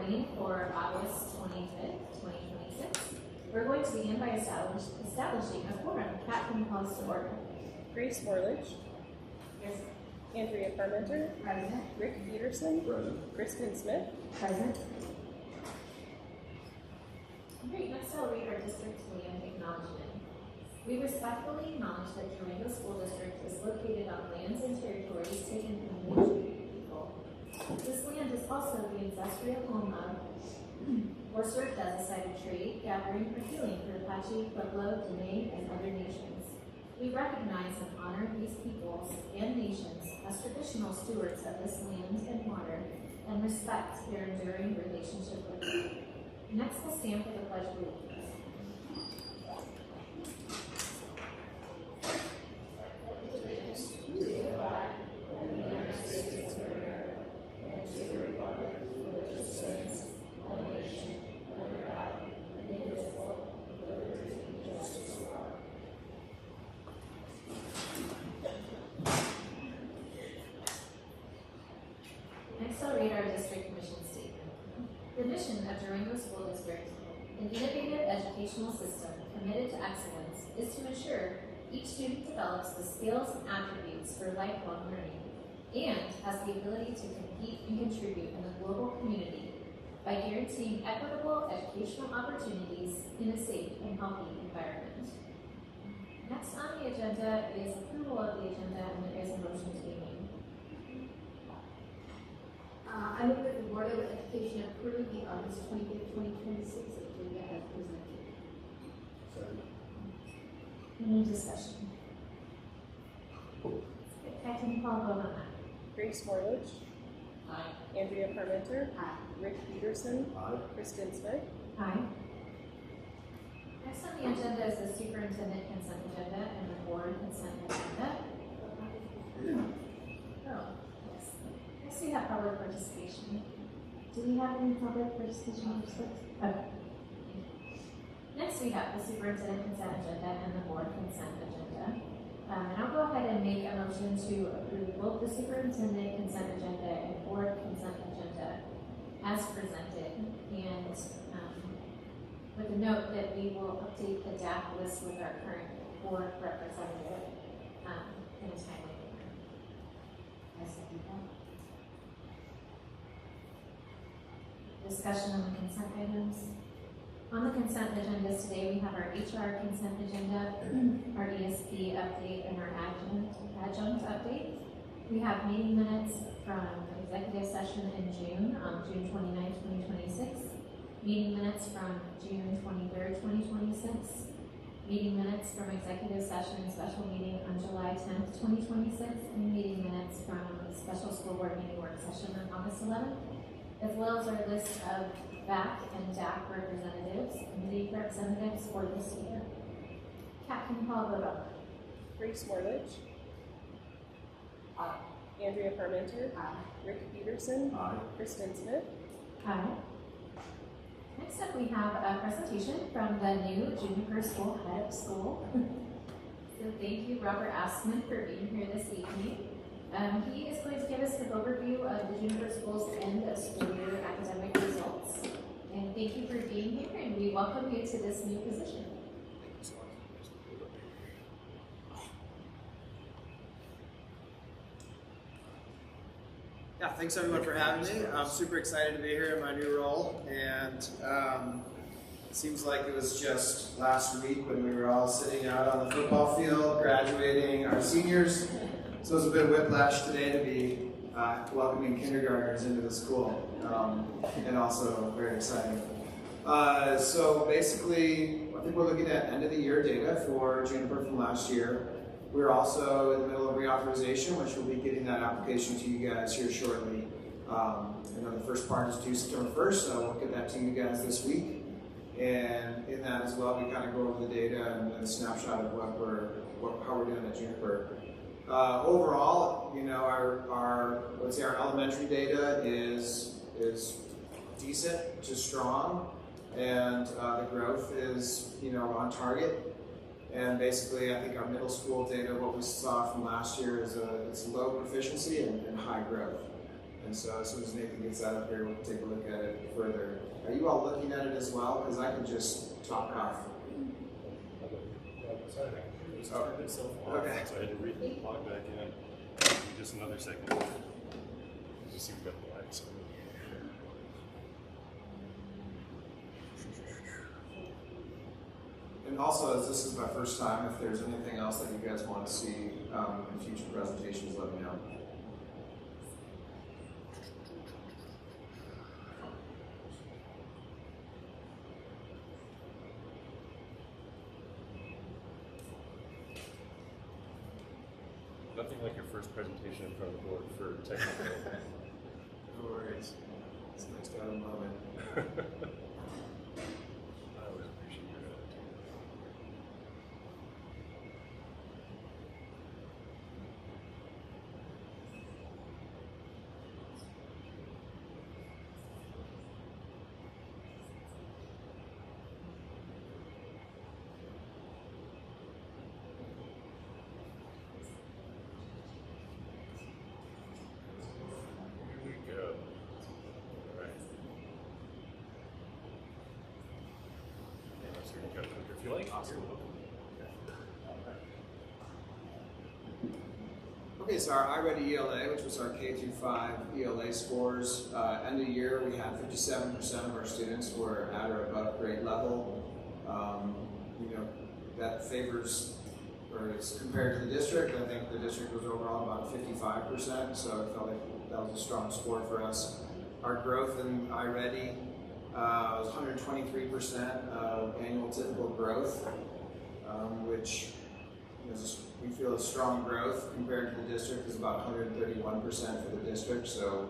morning for August 25th, 2026. We're going to begin by establishing a quorum. Kat, can you call us to order? Grace Morlich. Yes. Andrea Parmenter. Present. Rick Peterson. Present. Kristen Smith. Present. Great, next I'll read our district land acknowledgement. We respectfully acknowledge that Durango School District is located on lands and territories taken from the Native people. This land is also the ancestral home of, or served as a site of trade, gathering, or healing for Apache, Pueblo, Dene, and other nations. We recognize and honor these peoples and nations as traditional stewards of this land and water, and respect their enduring relationship with them. Next, we'll stand for the Pledge of Allegiance. Next, I'll read our district mission statement. The mission of Durango School District, an innovative educational system committed to excellence, is to ensure each student develops the skills and attributes for lifelong learning and has the ability to compete and contribute in the global community by guaranteeing equitable educational opportunities in a safe and healthy environment. Next on the agenda is approval of the agenda, and there is a motion to be made. I move that the Board of Education approve the August 25th, 2026 agenda as presented. Second. Any discussion? I can call vote on that. Grace Morlich. Aye. Andrea Parmenter. Aye. Rick Peterson. Aye. Kristen Smith. Aye. Next on the agenda is the superintendent consent agenda and the board consent agenda. Oh, yes. Next we have public participation. Do we have any public participation? Okay. Next we have the superintendent consent agenda and the board consent agenda. And I'll go ahead and make a motion to approve both the superintendent consent agenda and board consent agenda as presented. And with a note that we will update the DAC list with our current board representative in a timely manner. I second that. Discussion on the consent items. On the consent agendas today, we have our HR consent agenda, our ESP update, and our adjunct update. We have meeting minutes from executive session in June, June 29, 2026. Meeting minutes from June 23rd, 2026. Meeting minutes from executive session special meeting on July 10th, 2026. And meeting minutes from special school board meeting work session on August 11th. As well as our list of BAC and DAC representatives, committee representatives for this year. Kat, can you call a vote on that? Grace Morlich. Aye. Andrea Parmenter. Aye. Rick Peterson. Aye. Kristen Smith. Aye. Next up, we have a presentation from the new Juniper School head of school. So thank you, Robert Askman, for being here this evening. He is going to give us an overview of the Juniper School's end of school year academic results. And thank you for being here, and we welcome you to this new position. Yeah, thanks everyone for having me. I'm super excited to be here in my new role, and it seems like it was just last week when we were all sitting out on the football field graduating our seniors. So it was a bit of whiplash today to be welcoming kindergartners into the school, and also very exciting. So basically, I think we're looking at end of the year data for Juniper from last year. We're also in the middle of reauthorization, which we'll be getting that application to you guys here shortly. I know the first part is due September 1st, so we'll get that to you guys this week. And in that as well, we kind of go over the data and a snapshot of how we're doing at Juniper. Overall, you know, our elementary data is decent to strong, and the growth is, you know, on target. And basically, I think our middle school data, what we saw from last year, is it's low proficiency and high growth. And so as soon as Nathan gets that up here, we'll take a look at it further. Are you all looking at it as well? Because I can just talk off. Turned itself off, Okay. so I had to log back in. Just another second. Just see if we got the lights. And also, as this is my first time, if there's anything else that you guys want to see in future presentations, let me know. Nothing like your first presentation in front of the board for technical. No worries. It's nice to have a moment. I always appreciate your attitude. Here we go. All right. Yeah, that's where you got clicker. If you like, awesome. Okay, so our iReady ELA, which was our K through 5 ELA scores, end of year we had 57% of our students were at or above grade level. You know, that favors, or it's compared to the district, I think the district was overall about 55%, so I felt like that was a strong score for us. Our growth in iReady was 123% of annual typical growth, which is, we feel is strong growth compared to the district is about 131% for the district, so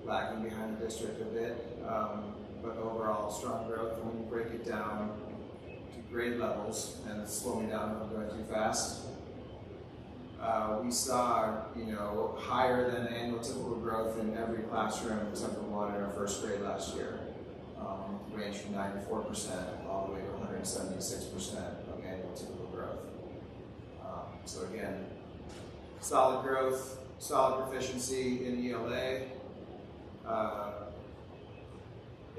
lagging behind the district a bit, but overall strong growth. And when you break it down to grade levels, and slow me down if I'm going too fast, we saw, you know, higher than annual typical growth in every classroom except for one in our first grade last year. Ranged from 94% all the way to 176% of annual typical growth. So again, solid growth, solid proficiency in ELA.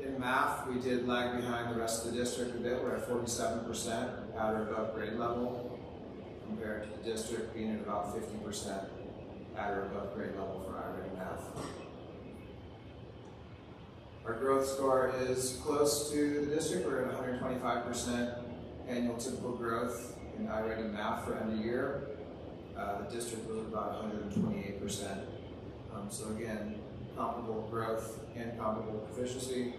In math, we did lag behind the rest of the district a bit. We're at 47% at or above grade level, compared to the district being at about 50% at or above grade level for iReady math. Our growth score is close to the district. We're at 125% annual typical growth in iReady math for end of year. The district was about 128%. So again, comparable growth and comparable proficiency.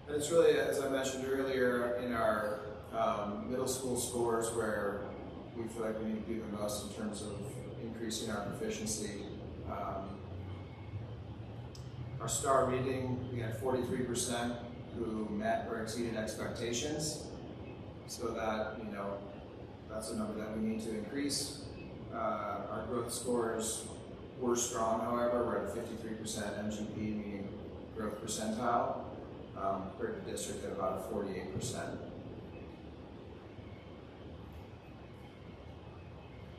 And it's really, as I mentioned earlier, in our middle school scores where we feel like we need to do the most in terms of increasing our proficiency. Our star reading, we had 43% who met or exceeded expectations. So that, you know, that's a number that we need to increase. Our growth scores were strong, however. We're at 53% MGP, meaning growth percentile, compared to the district at about 48%.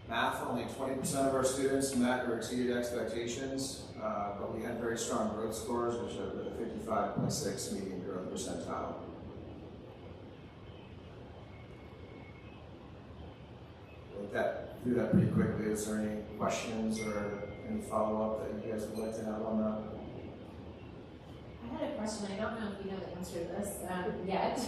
Math, only 20% of our students met or exceeded expectations, but we had very strong growth scores, which are with a 55.6 median growth percentile. Through that pretty quickly. Is there any questions or any follow-up that you guys would like to have on that? I had a question. I don't know if you know the answer to this yet.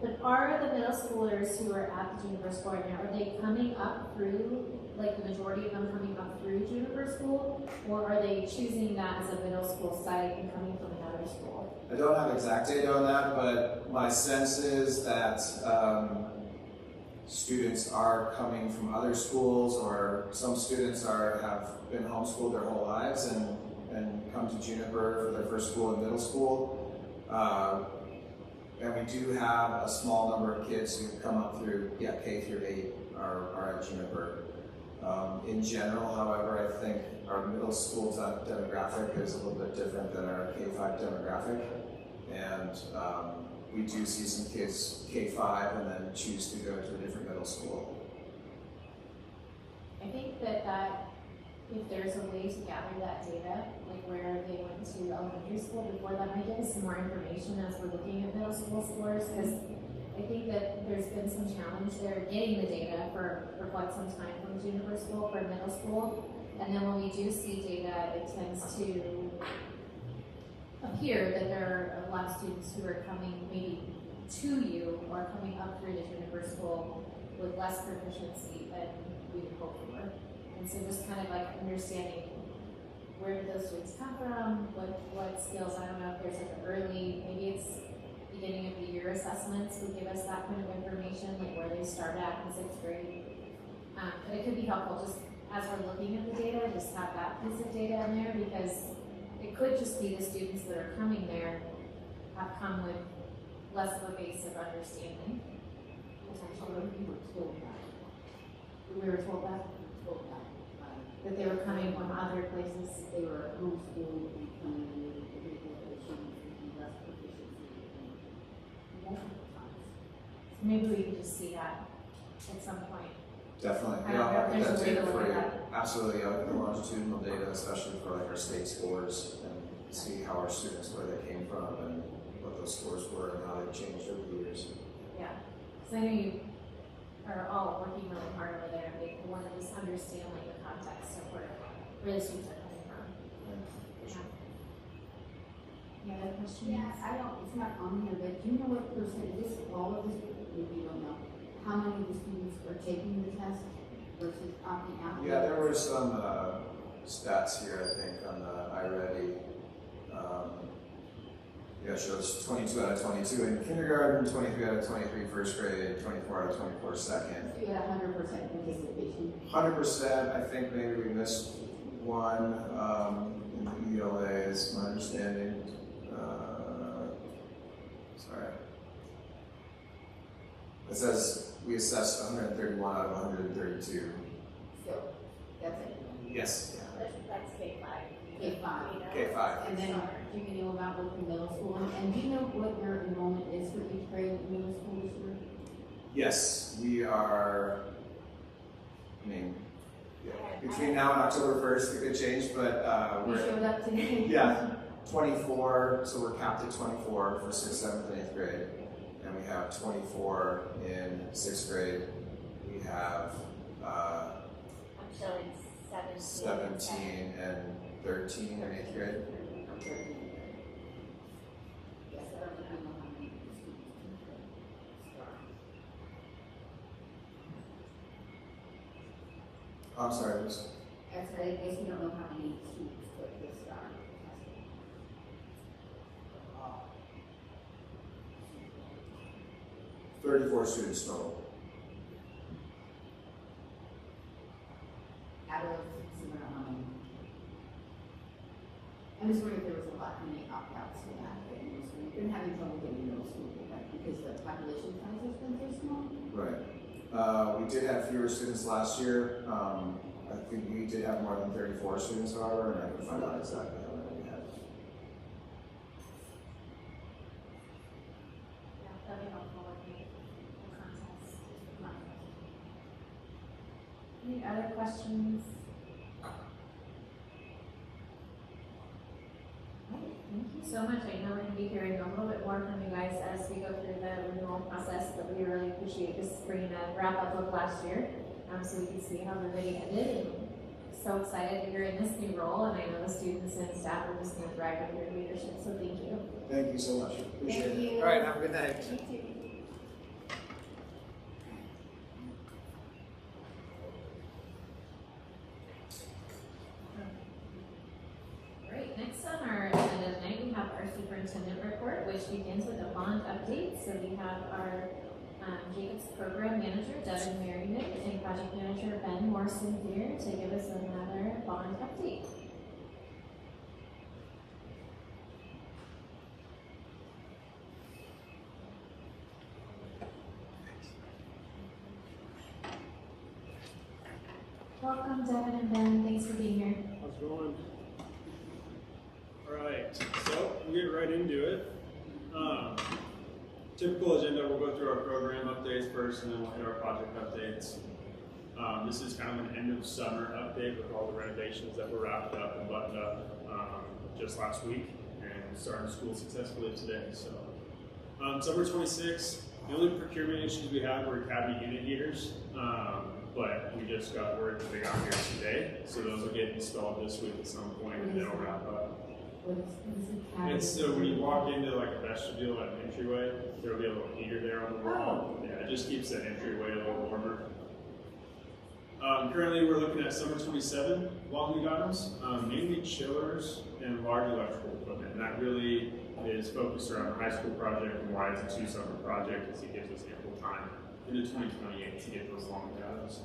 But are the middle schoolers who are at the Juniper School right now, are they coming up through, like the majority of them coming up through Juniper School, or are they choosing that as a middle school site and coming from another school? I don't have exact data on that, but my sense is that students are coming from other schools, or some students have been homeschooled their whole lives and come to Juniper for their first school in middle school. And we do have a small number of kids who come up through, K through 8 are at Juniper. In general, however, I think our middle school demographic is a little bit different than our K-5 demographic. And we do see some kids K-5 and then choose to go to a different middle school. I think that if there's a way to gather that data, like where they went to elementary school before, that might give us some more information as we're looking at middle school scores, because I think that there's been some challenge there getting the data for quite some time from junior school for middle school. And then when we do see data, it tends to appear that there are a lot of students who are coming maybe to you or coming up through the junior school with less proficiency than we would hope for. And so just kind of like understanding where did those students come from, what skills, I don't know if there's like an early, maybe it's beginning of the year assessments would give us that kind of information, like where they start at in 6th grade. But it could be helpful just as we're looking at the data, just have that piece of data in there, because it could just be the students that are coming there have come with less of a base of understanding. Potentially. We were told that. We were told that they were coming from other places. They were homeschooled and coming with issues and less proficiency in multiple times. Maybe we could just see that at some point. Definitely, I yeah, don't know I'll if put there's that a way to data look for at you. that. Absolutely, I'll get the longitudinal data, especially for like our state scores, and see how our students, where they came from, and what those scores were, and how they've changed over the years. Yeah, because I know you are all working really hard over there. They want to just understand like the context of where the students are coming from. Yeah. Any other questions? Yeah, I don't, it's not on here, but do you know what percent, is this all of this, maybe you don't know, how many of the students are taking the test versus opting out? Yeah, there were some stats here, I think, on the iReady. Yeah, it shows 22 out of 22 in kindergarten, 23 out of 23 first grade, 24 out of 24 second. You had 100% participation. 100%, I think maybe we missed one in the ELA is my understanding. Sorry. It says we assessed 131 out of 132. So, that's it. Yes. That's K5. K5. K5. And then, do you know about what the middle school, and do you know what your enrollment is for each grade in middle school this year? Yes, we are, I mean, yeah, between now and October 1st, it could change, but You we're, showed up today? yeah, 24, so we're capped at 24 for 6th, 7th, and 8th grade. And we have 24 in 6th grade. We have I'm showing 17 and 13 in 8th grade. Yes, I don't know how many students. I'm sorry, it was That's right, I guess we don't know how many students took this star. 34 students total. Out of, I'm just wondering if there was a lot, how many opt-outs we had, and we've been having trouble getting middle school, right, because the population size has been so small. Right. We did have fewer students last year. I think we did have more than 34 students, however, and I can find out exactly how many we had. Yeah, that'd be helpful with the context. Any other questions? Thank you so much. I know we're going to be hearing a little bit more from you guys as we go through the renewal process, but we really appreciate just bringing a wrap up of last year, so we can see how everybody ended. And so excited that you're in this new role, and I know the students and staff are just going to thrive under your leadership. So thank you. Thank you so much. Appreciate Thank it. you. All right, have a good night. Great. Next on our agenda tonight, we have our superintendent report, which begins with a bond update. So we have our Jacobs program manager, Devin Merriman, and project manager, Ben Morrison here to give us another bond update. Welcome, Devin and Ben. Thanks for being here. How's it going? Alright, so we'll get right into it. Typical agenda, we'll go through our program updates first, and then we'll hit our project updates. This is kind of an end of summer update with all the renovations that were wrapped up and buttoned up just last week and starting school successfully today. So summer 26, the only procurement issues we had were cabinet unit heaters, but we just got word that they got here today, so those will get installed this week at some point and they'll wrap up. What is the cabinet? And so when you walk into like a vestibule at an entryway, there will be a little heater there on the wall. Yeah, it just keeps that entryway a little warmer. Currently we're looking at summer 27 long lead items, mainly chillers and large electrical equipment. And that really is focused around the high school project and why it's a 2 summer project, is it gives us ample time into 2028 to get those long lead items.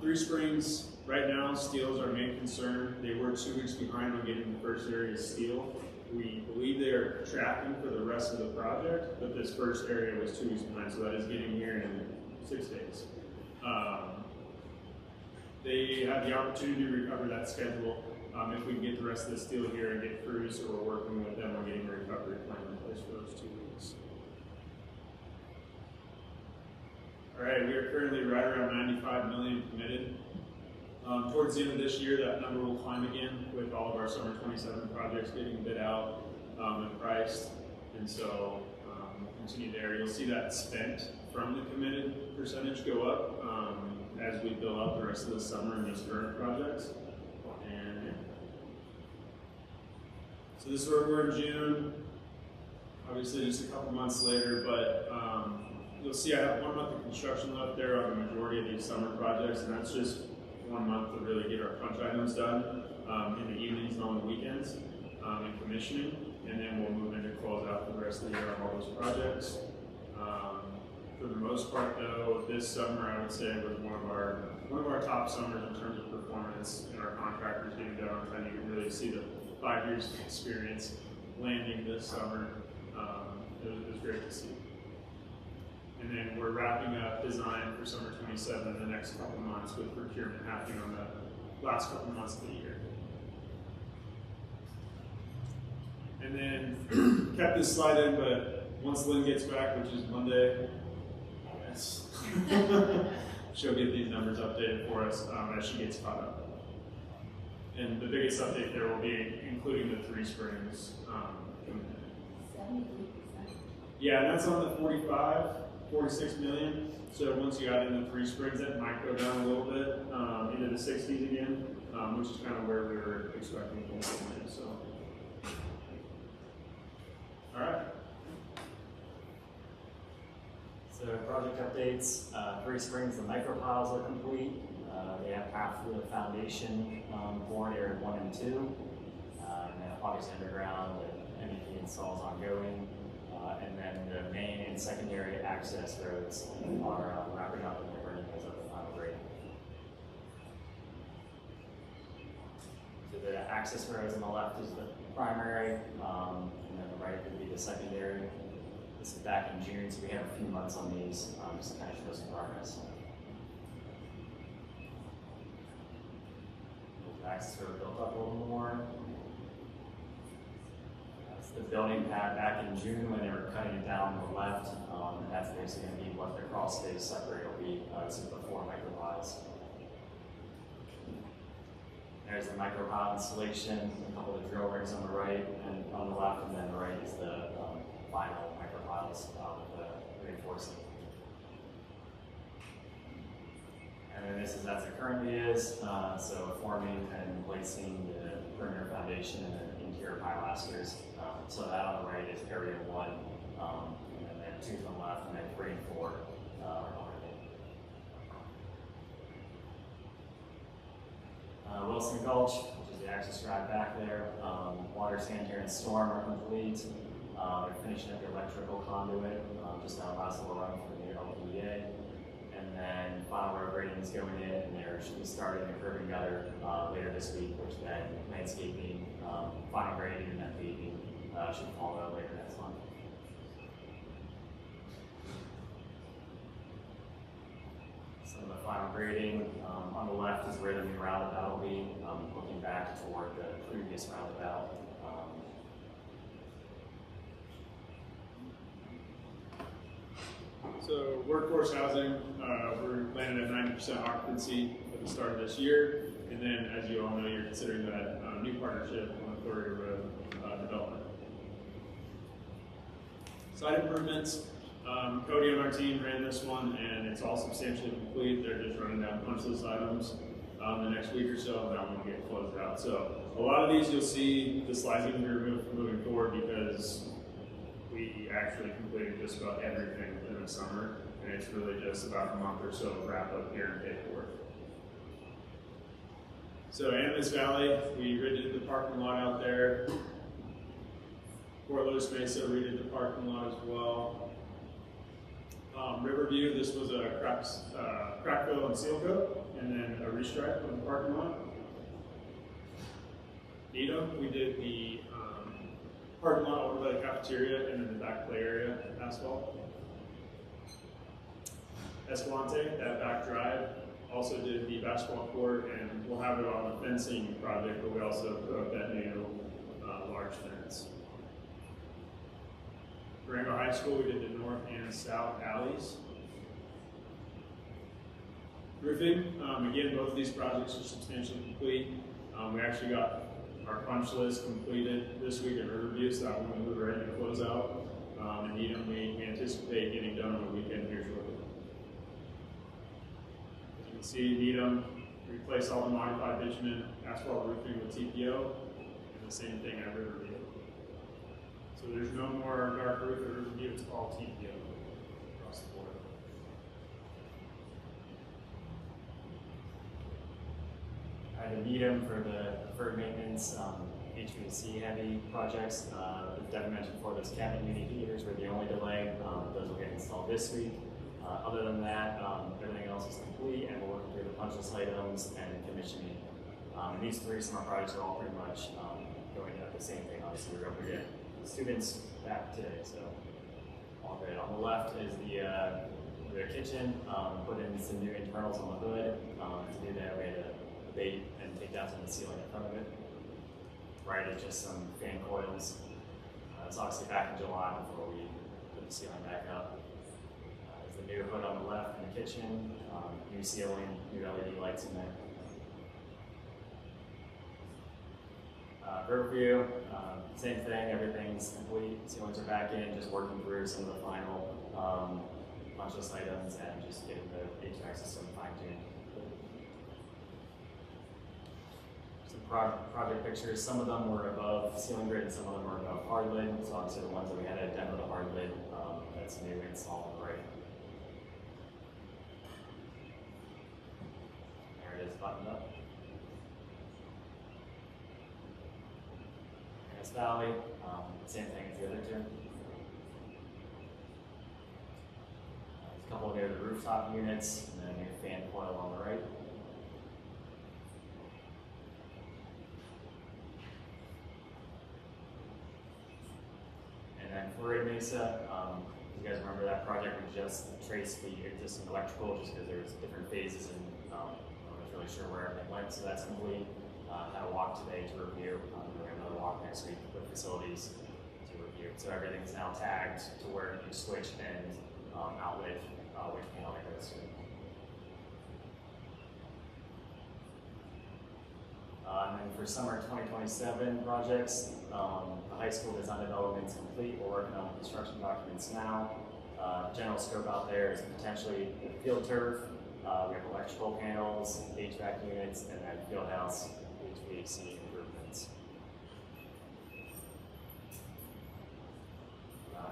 3 Springs, right now, steel is our main concern. They were 2 weeks behind on getting the first area steel. We believe they are tracking for the rest of the project, but this first area was 2 weeks behind, so that is getting here in 6 days. They have the opportunity to recover that schedule if we can get the rest of the steel here and get crews, so we're working with them on getting a recovery plan in place for those 2 weeks. All right, we are currently right around 95 million committed. Towards the end of this year, that number will climb again with all of our summer 27 projects getting bid out and priced. And so we'll continue there. You'll see that spent from the committed percentage go up as we build out the rest of the summer in these current projects. And so this is where we're in June. Obviously just a couple months later, but you'll see I have 1 month of construction left there on the majority of these summer projects, and that's just 1 month to really get our punch items done in the evenings and on the weekends and commissioning, and then we'll move into close out for the rest of the year on all those projects. For the most part, though, this summer I would say was one of our top summers in terms of performance, and our contractors getting done on time. You can really see the 5 years of experience landing this summer. It was great to see. And then we're wrapping up design for summer 27 in the next couple months, with procurement happening on the last couple months of the year. And then kept this slide in, but once Lynn gets back, which is Monday, yes, she'll get these numbers updated for us as she gets caught up. And the biggest update there will be including the 3 Springs. 73%. Yeah, and that's on the 46 million. So once you add in the 3 Springs, that might go down a little bit into the 60s again, which is kind of where we were expecting to land. So, all right. So project updates. 3 Springs, the micropiles are complete. They have half the foundation poured, area 1 and 2, and then obviously underground and MEP installs ongoing. And then the main and secondary access roads are wrapping up and they're burning as of the final grade. So the access roads on the left is the primary, and then the right would be the secondary. This is back in June, so we have a few months on these, just to kind of show some progress. The access road built up a little more. The building pad back in June when they were cutting it down on the left, and that's basically going to be what the crawl space separate will be. This is the 4 micropiles. There's the micropile installation, a couple of the drill rigs on the right and on the left, and then the right is the final micropiles with the reinforcing. And then this is as it currently is, so forming and placing the perimeter foundation and the interior pilasters. So that on the right is area 1, and then 2 to the left, and then 3 and 4 are on Wilson Gulch, which is the access drive back there. Water, sanitary, and storm are complete. They're finishing up the electrical conduit, just now last little run for the new LPEA. And then final road grading is going in, and there should be starting the curb and gutter later this week, which then landscaping, final grading, and then paving should follow later next month. Some of the final grading on the left is where the new roundabout will be, looking back toward the previous roundabout. So workforce housing, we're landing at 90% occupancy at the start of this year. And then, as you all know, you're considering that new partnership on Victoria Road development. Site improvements. Cody on our team ran this one, and it's all substantially complete. They're just running down punch list items the next week or so, and that one will get closed out. So a lot of these you'll see the slides even be removed moving forward because we actually completed just about everything in the summer, and it's really just about a month or so of wrap up here in paperwork. So Animas Valley, we redid the parking lot out there. Fort Lewis Mesa redid the parking lot as well. Riverview, this was a crack fill and seal coat, and then a restripe on the parking lot. Needham, we did the parking lot over by the cafeteria and then the back play area asphalt. Escalante, that back drive, also did the basketball court, and we'll have it on the fencing project, but we also put up that new large fence. Durango High School, we did the north and south alleys. Roofing, again, both of these projects are substantially complete. We actually got our punch list completed this week at Riverview, so that one we were ready to close out. And Needham, we anticipate getting done on the weekend here shortly. As you can see, Needham replaced all the modified bitumen asphalt roofing with TPO, and the same thing at Riverview. So there's no more dark roof at Riverview, it's all TPO across the board. I had to need them for the deferred maintenance, HVAC heavy projects. As Devin mentioned before, those cabinet unit heaters were the only delay. Those will get installed this week. Other than that, everything else is complete, and we're working through the punch list items and commissioning. And these three summer projects are all pretty much going at the same thing. Obviously, we're able to get students back today, so all good. On the left is the kitchen. Put in some new internals on the hood. To do that, we had to abate and take down some of the ceiling in front of it. Right, it's just some fan coils. It's obviously back in July before we put the ceiling back up. There's the new hood on the left in the kitchen. New ceiling, new LED lights in there. Riverview, same thing, everything's complete, ceilings are back in, just working through some of the final punch list items and just getting the HVAC system fine-tuned. Some project pictures, some of them were above ceiling grid and some of them were above hard lid, so obviously the ones that we had to demo the hard lid, that's new install on the right. There it is, buttoned up. Valley, same thing as the other two. A couple near the rooftop units, and then a new fan coil on the right. And then for Red Mesa, you guys remember that project? We just traced the existing electrical just because there was different phases and I wasn't really sure where everything went, so that's complete. Had a walk today to review. We're going to another walk next week with facilities to review. So everything's now tagged to where you switch and outlet which panel it goes to. And then for summer 2027 projects, the high school design development is complete. We're working on construction documents now. General scope out there is potentially field turf. We have electrical panels, HVAC units, and then field house HVAC improvements.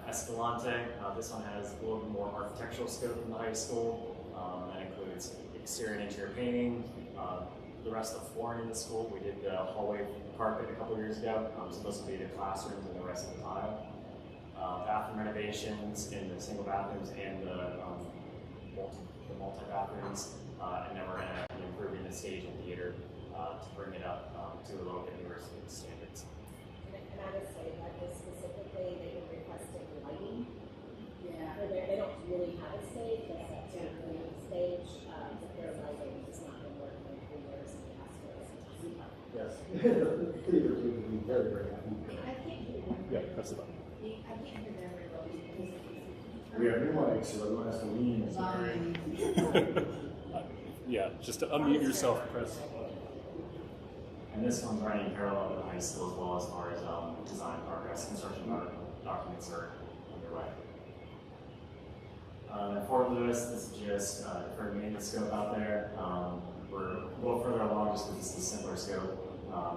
Escalante, this one has a little bit more architectural scope in the high school. That includes exterior and interior painting. The rest of the flooring in the school, we did the hallway carpet a couple years ago, so those will be the classrooms and the rest of the tile. Bathroom renovations in the single bathrooms and the multi-bathrooms, and then we're going to be improving the stage and theater to bring it up to a little bit newer standards. And I would say that this specifically, they were requesting lighting. Yeah. They don't really have a stage, that's up to the stage, but their lighting has not been working in 3 years and asked for us to see. Yes. Theaters would be very, very happy. I can't hear them. Yeah, that's the button. I can't hear them very well because of this. We have new mics, so everyone has to lean. Yeah, just to unmute yourself, press. And this one's running parallel to the high school as well as far as design progress, construction documents are underway. In Fort Lewis, this is just for maintenance scope out there. We're a little further along just because this is a simpler scope.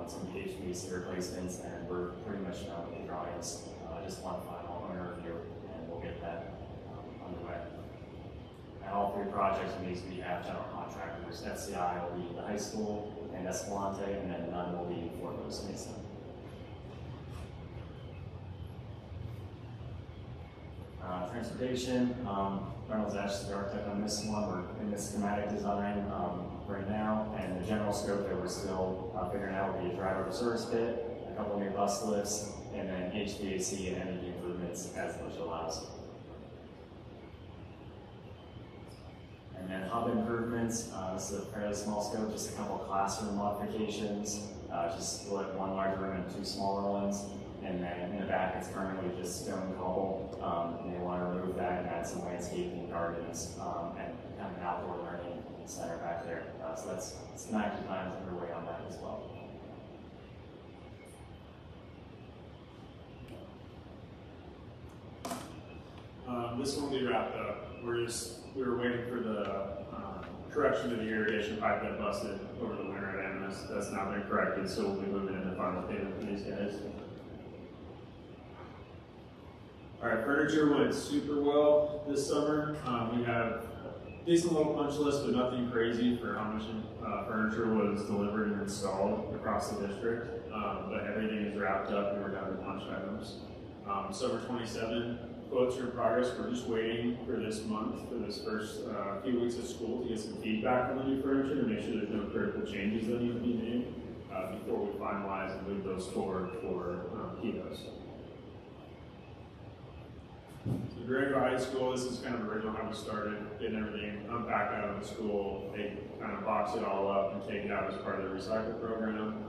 Some HVAC replacements, and we're pretty much done with the drawings. Just one final owner review, and we'll get that underway. And all three projects in these we have general contractors. FCI will be the high school and Escalante, and then none will be Fort Lewis Mason. Transportation, Reynolds Ash is the architect on this one. We're in the schematic design right now, and the general scope that we're still figuring out will be a driver service pit, a couple new bus lifts, and then HVAC and energy improvements as the budget allows. And then hub improvements, this is a fairly small scope, just a couple classroom modifications, just split one larger room and two smaller ones. And then in the back, it's currently just stone cobble, and they want to remove that and add some landscaping, gardens, and kind of an outdoor learning center back there. So that's schematic design underway on that as well. This one will be wrapped up. We were waiting for the correction of the irrigation pipe that busted over the winter at Animus. That's now been corrected, so we'll be moving into final payment for these guys. All right, furniture went super well this summer. We have a decent little punch list, but nothing crazy for how much furniture was delivered and installed across the district. But everything is wrapped up and we're down to punch items. Summer 27 quotes are in progress. We're just waiting for this month, for this first few weeks of school, to get some feedback on the new furniture to make sure there's no critical changes that need to be made before we finalize and move those forward for kiddos. So Durango High School, this is kind of original how we started, getting everything unpacked out of the school. They kind of box it all up and take it out as part of the recycle program.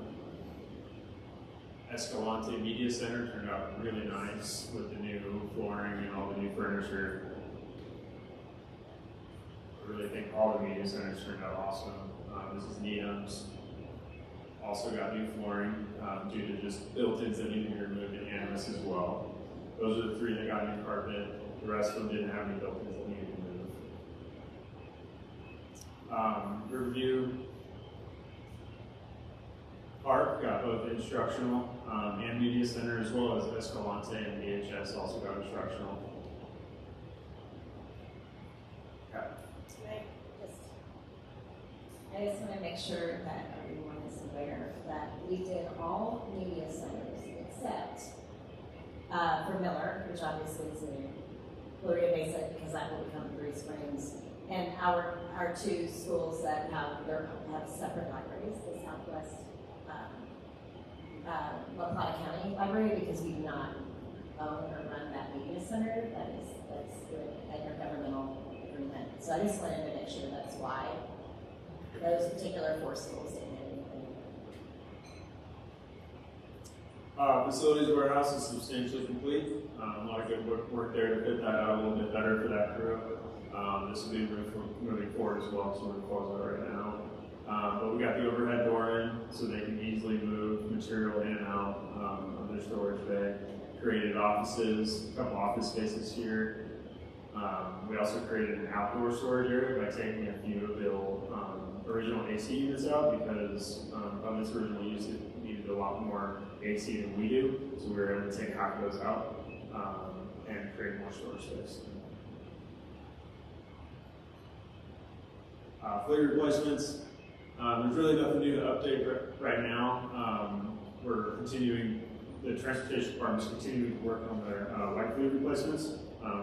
Escalante Media Center turned out really nice with the new flooring and all the new furniture. I really think all the media centers turned out awesome. This is Needham's. Also got new flooring due to just built-ins that need to be removed in Animus as well. Those are the three that got new carpet. The rest of them didn't have any built-ins that needed to move. Review. Park got both instructional and media center, as well as Escalante and DHS also got instructional. Okay. I just want to make sure that everyone is aware that we did all media centers except for Miller, which obviously is in Gloria Mesa, because that will become Three Springs, and our two schools that have separate libraries, the Southwest La Plata County Library, because we do not own or run that media center. That's an intergovernmental agreement. So I just wanted to make sure that's why those particular four schools didn't get anything. Facilities warehouse is substantially complete. A lot of good work there to fit that out a little bit better for that crew. This will be moving forward as well, so we're close out right now. But we got the overhead door in, so they can easily move material in and out of their storage bay. Created offices, a couple office spaces here. We also created an outdoor storage area by taking a few of the original AC units out, because of its original use, it needed a lot more AC than we do. So we were able to take half of those out and create more storage space. Fleet replacements. There's really nothing new to update right now. We're continuing, the transportation department is continuing to work on their white fleet replacements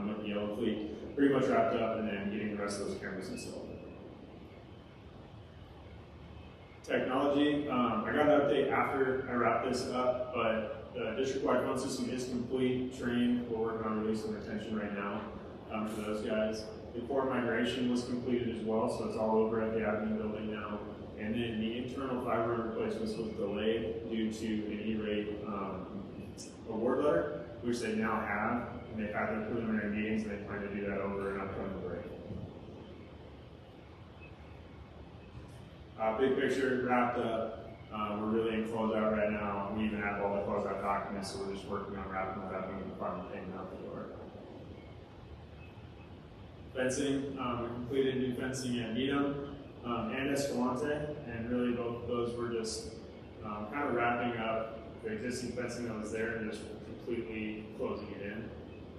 with the yellow fleet pretty much wrapped up, and then getting the rest of those cameras installed. Technology, I got an update after I wrap this up, but the district-wide phone system is complete, trained. We're working on release and retention right now for those guys. The core migration was completed as well, so it's all over at the admin building now. And then the internal fiber replacements was delayed due to an E-rate award letter. which they now have, and they've had their preliminary meetings, and they plan to do that over an upcoming break. Big picture wrapped up. We're really in closeout right now. We even have all the closeout documents, so we're just working on wrapping that up and getting the final payment out the door. Fencing, we completed new fencing at Needham and Escalante, and really both of those were just kind of wrapping up the existing fencing that was there and just completely closing it in.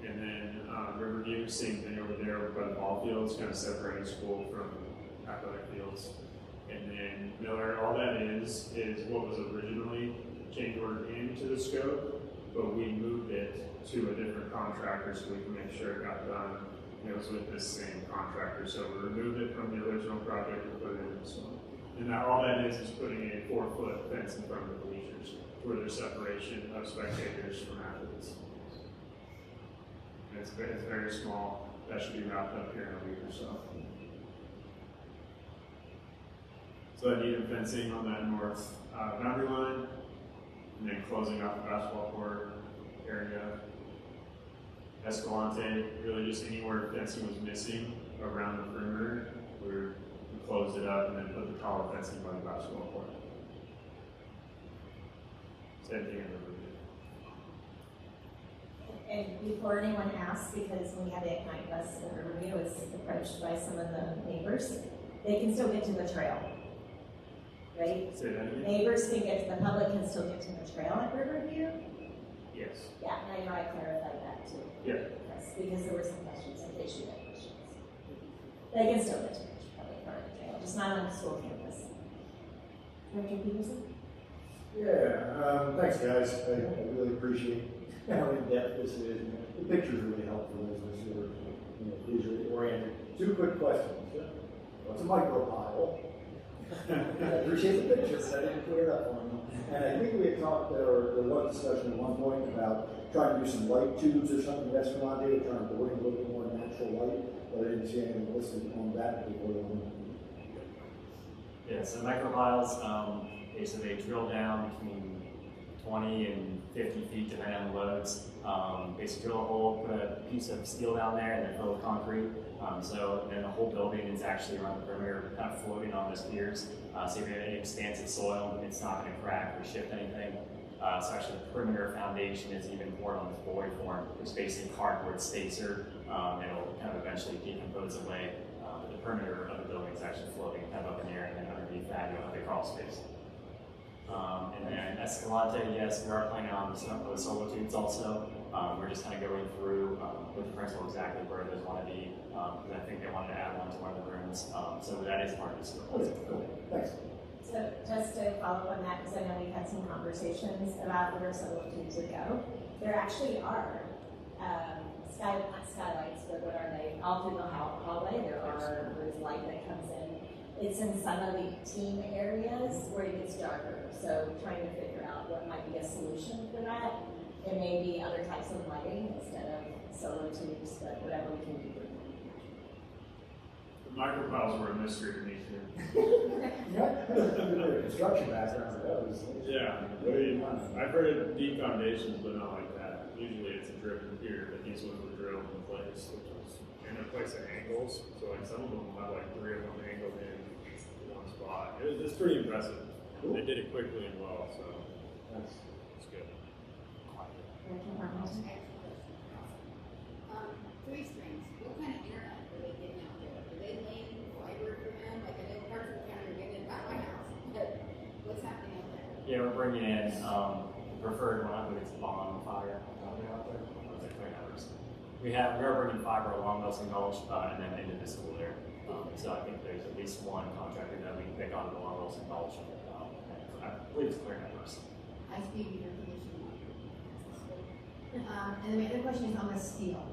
And then Riverview, same thing over there by the ball fields, kind of separating school from athletic fields. And then Miller, all that is what was originally change ordered into the scope, but we moved it to a different contractor so we can make sure it got done. And it was with this same contractor, so we removed it from the original project and put it in this one. And now all that is putting a 4-foot fence in front of the bleachers for their separation of spectators from athletes. And it's very small. That should be wrapped up here in a week or so. So I needed fencing on that north boundary line, and then closing off the basketball court area. Escalante, really just anywhere fencing was missing around the perimeter, we closed it up and then put the taller fencing by the basketball court. Same thing in Riverview. And before anyone asks, because when we had the Ignite bus in Riverview, was approached by some of the neighbors, they can still get to the trail. Right? Say that again? Neighbors can get to, the public can still get to the trail at Riverview? Yes. Yeah, now you know I clarified that too. Yeah. Yes, because there were some questions, in case you had questions. They can still get to the public part of the trail, just not on the school campus. Director Peterson? Yeah, thanks guys. I really appreciate how in-depth this is. The pictures really help for those of us who are visually oriented. 2 quick questions. What's a micropile? I appreciate the pictures, I didn't clear it up for me. And I think we had talked, or there was discussion at one point about trying to do some light tubes or something in Escalante, trying to bring a little bit more natural light, but I didn't see anything listed on that particular one. Yeah, so micropiles, so they drill down between 20 and 50 feet depending on the loads. Basically drill a hole, put a piece of steel down there, and then fill with concrete. So then the whole building is actually around the perimeter, kind of floating on those piers. So if you have any expansive soil, it's not going to crack or shift anything. So actually the perimeter foundation is even poured on this boy form, which is basically cardboard spacer, and it'll kind of eventually decompose away. But the perimeter of the building is actually floating kind of up in the air, and then underneath that you'll have a crawl space. And then Escalante, yes, we are planning on some of the solo tubes also. We're just kind of going through with the principal exactly where those want to be, because I think they wanted to add one to one of the rooms. So that is part of the scope. Okay, cool. Thanks. So just to follow up on that, because I know we've had some conversations about where some of the tubes would go. There actually are not skylights, but what are they? All through the hallway, there's light that comes in. It's in some of the team areas where it gets darker. So trying to figure out what might be a solution for that. It may be other types of lighting instead of solar tubes, but whatever we can do. The micropiles were a mystery to me too. Yeah, construction background, that was. Yeah, I've heard of deep foundations, but not like that. Usually it's a driven pier, but these ones were drilled in place, which was in a place at angles. So like some of them have like 3 of them angled in one spot. It's pretty impressive. Cool. They did it quickly and well, so it's good. 3 strings, what kind of internet are they getting out there? Are they laying fiber for them? Like, I know parts of the county are getting it out of my house, but what's happening out there? Yeah, we're bringing in the preferred one, I believe it's bonfire out there. Those are clear numbers. We are bringing fiber along Wilson Gulch and then into the school there. So I think there's at least one contractor that we can pick on along Wilson Gulch. I believe it's clear numbers. High-speed interconnection. And then my other question is on the steel.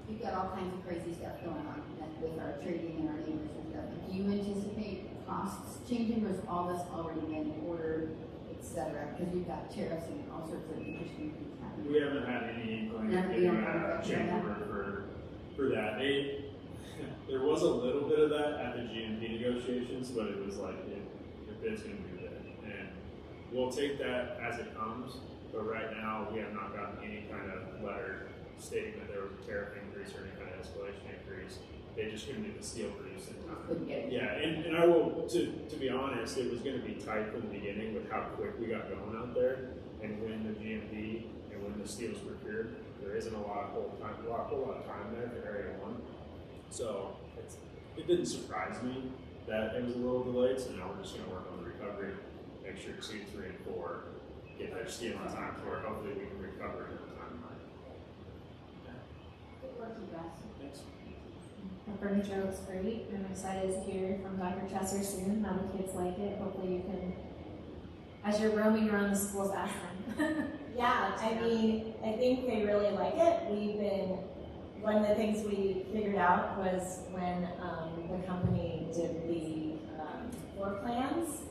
We've got all kinds of crazy stuff going on with our trading and our neighbors and stuff. Do you anticipate costs changing, or is all this already been ordered, et cetera? Because you've got tariffs and all sorts of interesting things happening. We haven't had any change order for that. There was a little bit of that at the GMP negotiations, but it was like, the bid's going to be there. And we'll take that as it comes. But right now, we have not gotten any kind of letter stating that there was a tariff increase or any kind of escalation increase. They just couldn't get the steel produced in time. Couldn't get it. Yeah, and I will, to be honest, it was going to be tight from the beginning with how quick we got going out there, and when the GMP and when the steel's procured, there isn't a whole lot of time there for Area 1. So it didn't surprise me that it was a little delayed, so now we're just going to work on the recovery, make sure 2, 3, and 4 get their steel in time for it. Hopefully we can recover it in a timeline. Good work, you guys. Thanks. The furniture looks great. I'm excited to hear from Dr. Chesser soon how the kids like it. Hopefully you can, as you're roaming around the schools, ask them. Yeah, I mean, I think they really like it. One of the things we figured out was when the company did the floor plans,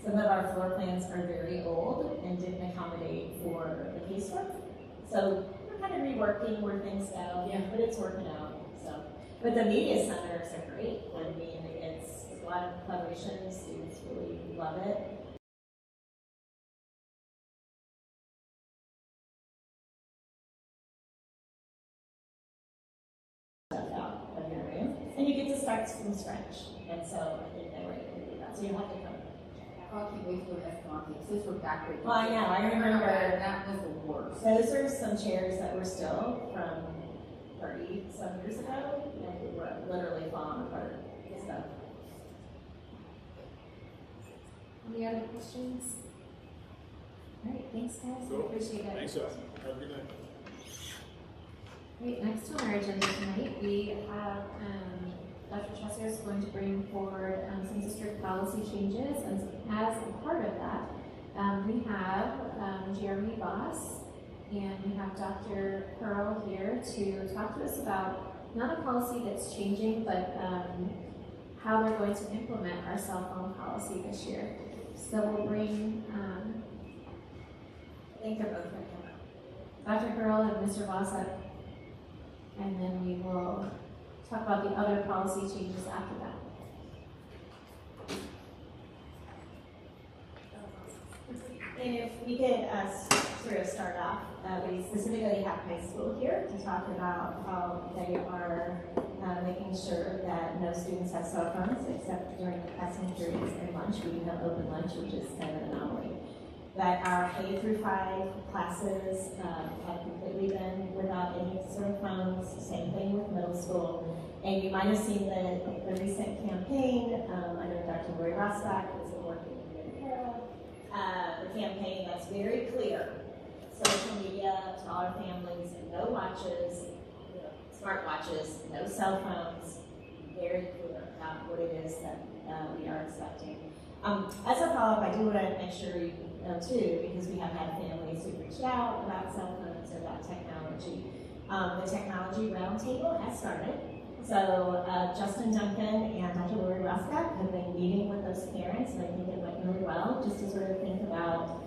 some of our floor plans are very old and didn't accommodate for the casework. So we're kind of reworking where things go, but it's working out. So, but the media centers are great. I mean, it's a lot of collaboration. Students really love it. Out of your room, and you get to start from scratch. And so I think they were able to do that. So you have to come. I'll keep waiting for Empathetic. This was backwards. Well, I know. I remember that was the worst. those are some chairs that were still from 30-some years ago, and they were literally falling apart. So. Any other questions? All right, thanks guys. Cool. I appreciate it. Thanks, Justin. Have a good night. Great, next on our agenda tonight, we have Dr. Chesser is going to bring forward some district policy changes, and as a part of that, we have Jeremy Voss, and we have Dr. Pearl here to talk to us about not a policy that's changing, but how they're going to implement our cell phone policy this year. So we'll bring, I think they're both going to come out. Dr. Pearl and Mr. Voss up, and then we will talk about the other policy changes after that. And if we could sort of start off, we specifically have high school here to talk about how they are making sure that no students have cell phones except during the passing periods and lunch. We do have open lunch, which is kind of an anomaly. That our K through 5 classes have completely been without any sort of phones. Same thing with middle school. And you might have seen the recent campaign. I know Dr. Lori Rostock is working with Kara. The campaign that's very clear. Social media to all our families, no watches, smart watches, no cell phones. Very clear about what it is that we are expecting. As a follow-up, I do want to make sure you know too, because we have had families who reached out about cell phones or about technology. The technology roundtable has started. So Justin Duncan and Dr. Lori Rostock have been meeting with those parents, and I think it went really well, just to sort of think about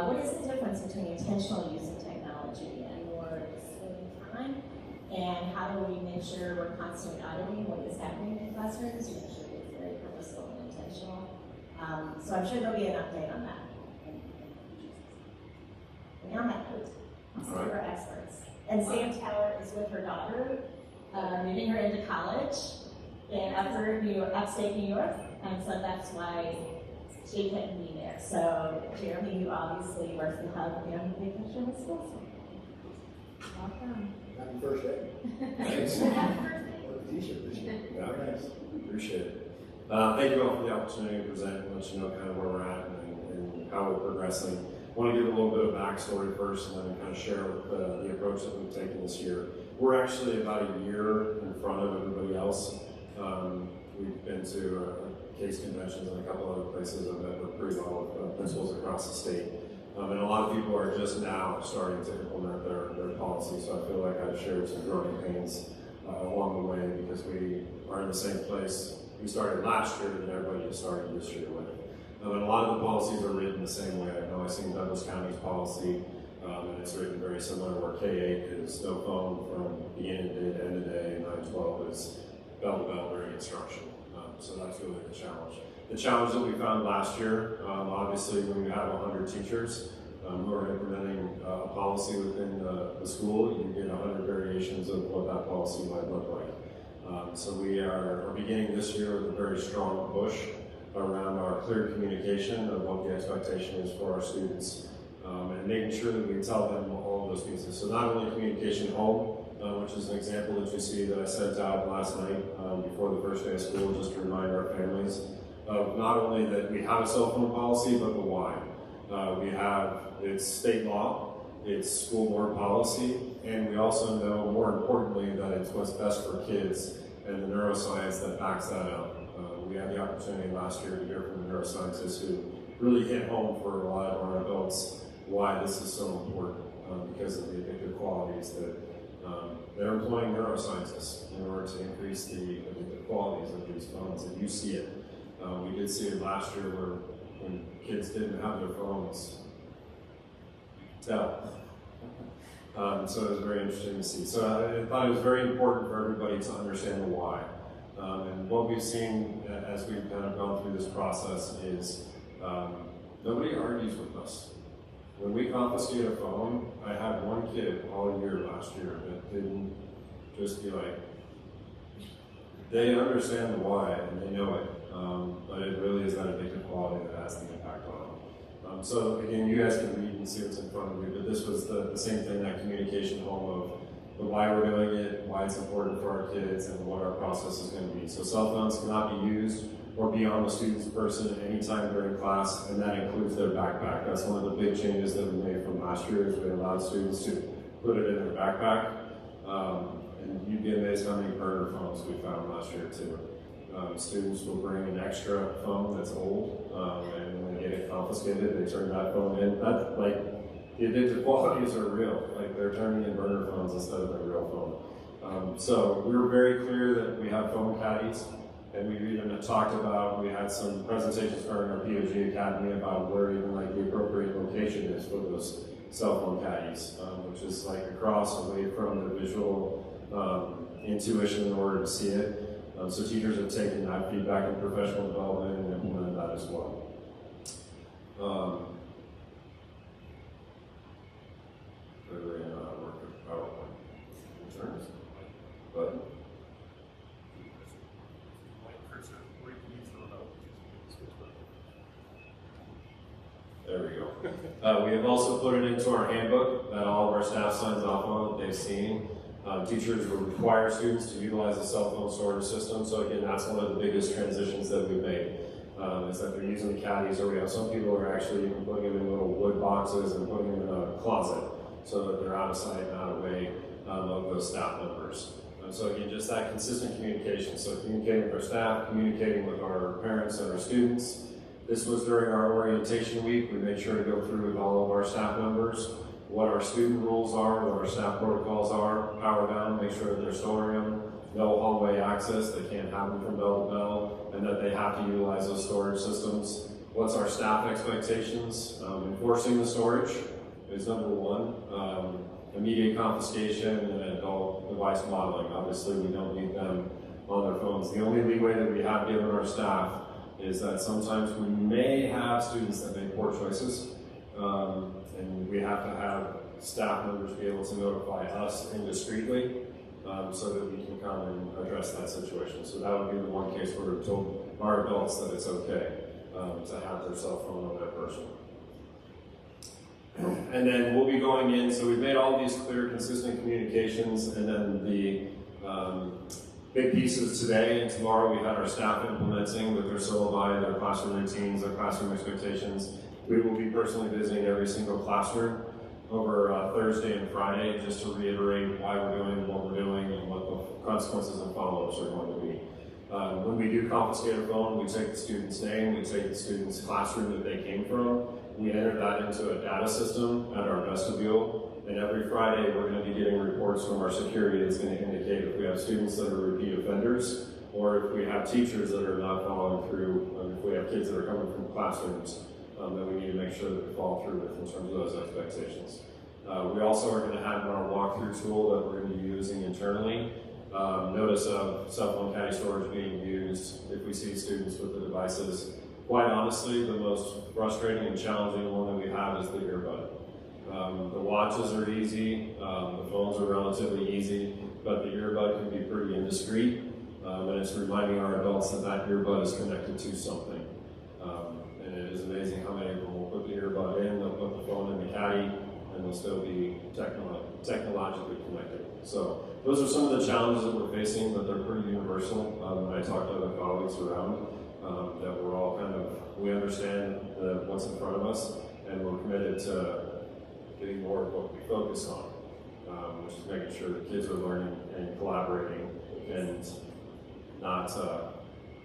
what is the difference between intentional use of technology and more screen time, and how do we make sure we're constantly auditing what is happening in classrooms to make sure it's very purposeful and intentional. So I'm sure there'll be an update on that. And on that note, let's see our experts. And Sam Tower is with her daughter, moving her into college in upstate New York, and so that's why she couldn't be there. So Jeremy, you obviously works in Hub and Big Picture with schools. Welcome. Happy first day. Thanks. What the t-shirt this year. Yeah, thanks. Appreciate it. Thank you all for the opportunity to present and let you know kind of where we're at and how we're progressing. I want to give a little bit of backstory first and then kind of share the approach that we've taken this year. We're actually about a year in front of everybody else. We've been to case conventions and a couple other places. I've met with pretty well with principals across the state. And a lot of people are just now starting to implement their policy, so I feel like I've shared some growing pains along the way because we are in the same place we started last year that everybody just started this year with. And a lot of the policies are written the same way. I know I've seen Douglas County's policy, and it's written very similar, where K-8 is no phone from beginning of day to end of day, 9-12 is bell-to-bell during instruction. So that's really the challenge. The challenge that we found last year, obviously when we have 100 teachers, who are implementing a policy within the school, you get 100 variations of what that policy might look like. So we are beginning this year with a very strong push around our clear communication of what the expectation is for our students, and making sure that we tell them all of those pieces. So not only communication home, which is an example that you see that I sent out last night before the first day of school, just to remind our families of not only that we have a cell phone policy, but the why. It's state law, it's school board policy, and we also know, more importantly, that it's what's best for kids and the neuroscience that backs that up. We had the opportunity last year to hear from the neuroscientists who really hit home for a lot of our adults why this is so important because of the addictive qualities that they're employing neuroscientists in order to increase the qualities of these phones, and you see it. We did see it last year when kids didn't have their phones. You could tell. So it was very interesting to see. So I thought it was very important for everybody to understand the why. And what we've seen as we've kind of gone through this process is nobody argues with us. When we confiscate a phone, I had one kid all year last year that didn't just be like, they understand the why and they know it, but it really is that addictive quality that has the impact on them. So again, you guys can read and see what's in front of you, but this was the same thing, that communication home of the why we're doing it, why it's important for our kids, and what our process is going to be. So cell phones cannot be used or be on the student's person anytime during class, and that includes their backpack. That's one of the big changes that we made from last year, is we allowed students to put it in their backpack. And you'd be amazed how many burner phones we found last year too. Students will bring an extra phone that's old, and when they get it confiscated, they turn that phone in. That, like, the addictive qualities are real. Like, they're turning in burner phones instead of their real phone. So we were very clear that we have phone caddies, and we even talked about, we had some presentations during our POG Academy about where even like the appropriate location is for those cell phone caddies, which is like across, away from the visual intuition in order to see it. So teachers have taken that feedback in professional development and implemented that as well. Work with PowerPoint. Returns. Button. There we go. We have also put it into our handbook that all of our staff signs off on, that they've seen. Teachers will require students to utilize a cell phone storage system. So again, that's one of the biggest transitions that we've made, is that they're using the caddies, or we have some people who are actually even putting them in little wood boxes and putting them in a closet so that they're out of sight and out of way of those staff members. So again, just that consistent communication. So communicating with our staff, communicating with our parents and our students. This was during our orientation week. We made sure to go through with all of our staff members what our student rules are, what our staff protocols are, power down, make sure that they're storing them, no hallway access, they can't have them from bell to bell, and that they have to utilize those storage systems. What's our staff expectations? Enforcing the storage is number one. Immediate confiscation and adult device modeling. Obviously, we don't need them on their phones. The only leeway that we have given our staff is that sometimes we may have students that make poor choices, and we have to have staff members be able to notify us indiscreetly so that we can come and address that situation. So that would be the one case where we've told our adults that it's okay to have their cell phone on their person. And then we'll be going in, so we've made all these clear, consistent communications, and then the big pieces today and tomorrow we had our staff implementing with their syllabi, their classroom routines, their classroom expectations. We will be personally visiting every single classroom over Thursday and Friday just to reiterate why we're doing what we're doing and what the consequences and follow-ups are going to be. When we do confiscate a phone, we take the student's name, we take the student's classroom that they came from, we enter that into a data system at our vestibule, and every Friday we're going to be getting reports from our security that's going to indicate if we have students that are repeat offenders, or if we have teachers that are not following through, and if we have kids that are coming from classrooms that we need to make sure that we follow through with in terms of those expectations. We also are going to have our walkthrough tool that we're going to be using internally. Notice of cell phone caddy storage being used. If we see students with the devices quite honestly, the most frustrating and challenging one that we have is the earbud. The watches are easy, the phones are relatively easy, but the earbud can be pretty indiscreet, and it's reminding our adults that that earbud is connected to something. And it is amazing how many of them will put the earbud in, they'll put the phone in the caddy, and they'll still be technologically connected. So those are some of the challenges that we're facing, but they're pretty universal. When I talk to other colleagues around, that we're all we understand what's in front of us, and we're committed to getting more of what we focus on, which is making sure the kids are learning and collaborating, and not,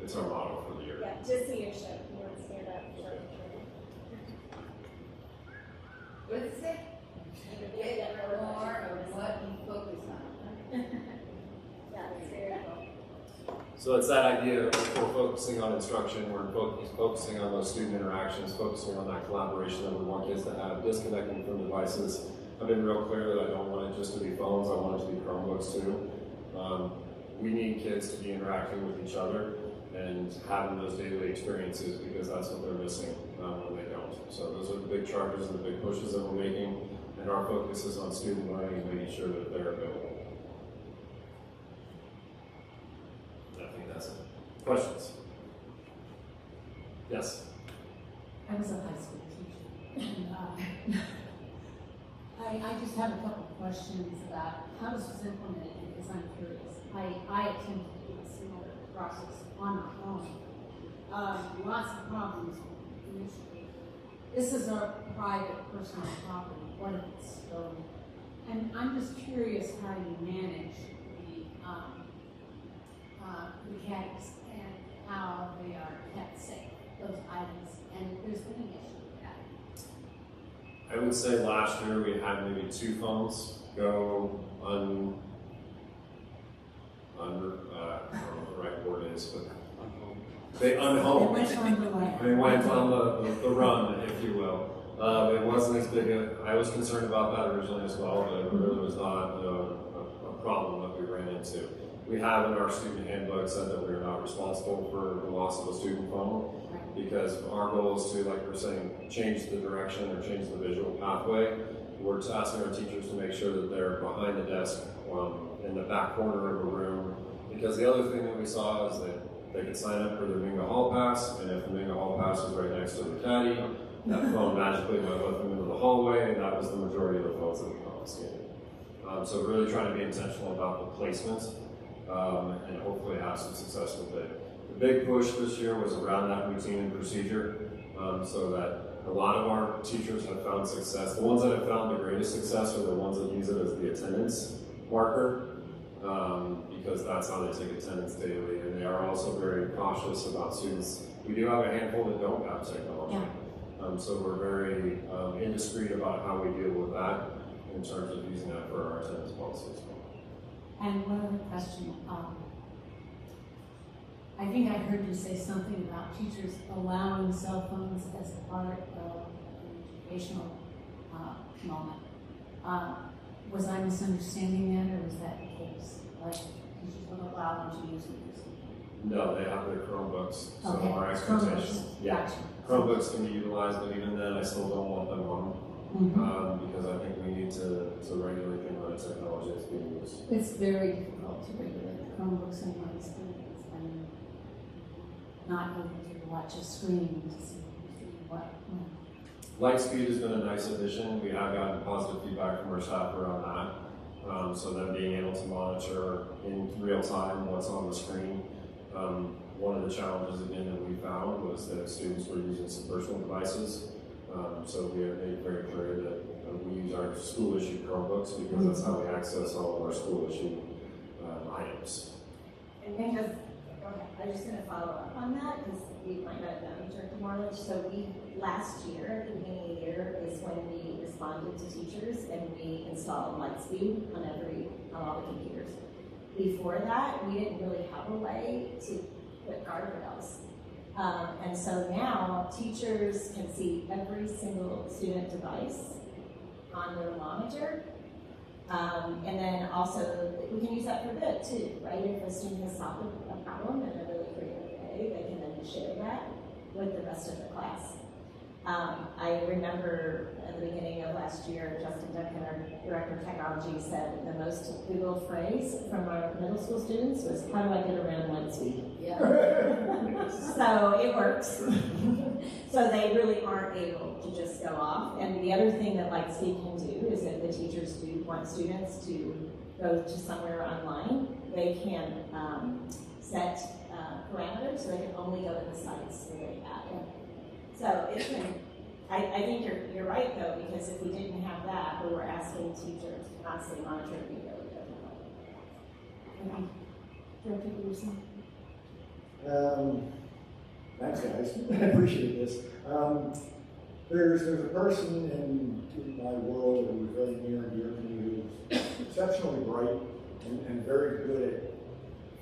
it's our motto for the year. Yeah, just leadership. You want to stand up? What is it? Get more of what you focus on. Yeah, it's very cool. So it's that idea that we're focusing on instruction, we're focusing on those student interactions, focusing on that collaboration that we want kids to have, disconnecting from devices. I've been real clear that I don't want it just to be phones, I want it to be Chromebooks too. We need kids to be interacting with each other and having those daily experiences, because that's what they're missing when they don't. So those are the big charges and the big pushes that we're making, and our focus is on student learning and making sure that they're available. I think that's it. Questions? Yes? I was a high school teacher, and I just have a couple of questions about how this was implemented, because I'm curious. I attempted to do a similar process on my own. Lots of problems initially. This is our private personal property. What if it's stolen? And I'm just curious how you manage the caddies and how they are kept safe, those items, and if there's been an issue with that. I would say last year we had maybe 2 phones go I don't know what the right word is, but they unhomed. They went on the run, if you will. It wasn't as big I was concerned about that originally as well, but it really was not a problem that we ran into. We have in our student handbook said that we are not responsible for the loss of a student phone, because our goal is to, like we're saying, change the direction or change the visual pathway. We're asking our teachers to make sure that they're behind the desk in the back corner of a room, because the other thing that we saw is that they could sign up for their Minga Hall Pass, and if the Minga Hall Pass was right next to the caddy, that phone magically went with them into the hallway, and that was the majority of the phones that we confiscated. So really trying to be intentional about the placement, and hopefully have some success with it. The big push this year was around that routine and procedure, so that a lot of our teachers have found success. The ones that have found the greatest success are the ones that use it as the attendance marker, because that's how they take attendance daily, and they are also very cautious about students. We do have a handful that don't have technology, so we're very indiscreet about how we deal with that in terms of using that for our attendance policy as well. And one other question. I think I heard you say something about teachers allowing cell phones as a part of an educational moment. Was I misunderstanding that, or was that the case? Like, teachers will allow them to use them? No, they have their Chromebooks, so Okay. our expectations. Yeah, Gotcha. Chromebooks can be utilized, but even then, I still don't want them on, because I think we need to regulate the amount of technology that's being used. It's very difficult to regulate the Chromebooks and my students, and not able to watch a screen to see what. Lightspeed has been a nice addition. We have gotten positive feedback from our staff around that. So them being able to monitor in real time what's on the screen. One of the challenges again that we found was that students were using some personal devices. So we have made very clear that we use our school issued Chromebooks, because that's how we access all of our school issued items. And then I was just going to follow up on that, because we might not have done Director Marlich. So last year, at the beginning of the year, is when we responded to teachers and we installed Lightspeed on all the computers. Before that, we didn't really have a way to put guardrails. And so now teachers can see every single student device on their monitor. And then also, we can use that for good too, right? If a student has solved a problem in a really creative way, they can then share that with the rest of the class. I remember at the beginning of last year, Justin Duncan, our Director of Technology, said the most Googled phrase from our middle school students was, "How do I get around Lightspeed?" Yeah. So it works. So they really aren't able to just go off. And the other thing that Lightspeed can do is if the teachers do want students to go to somewhere online, they can set parameters so they can only go to the sites that they add. So it's been, I think you're right though, because if we didn't have that, we were asking teachers to constantly monitor the video. Okay. Director Peterson. Thanks, guys. I appreciate this. There's a person in my world who is very near and dear to me who is exceptionally bright and very good at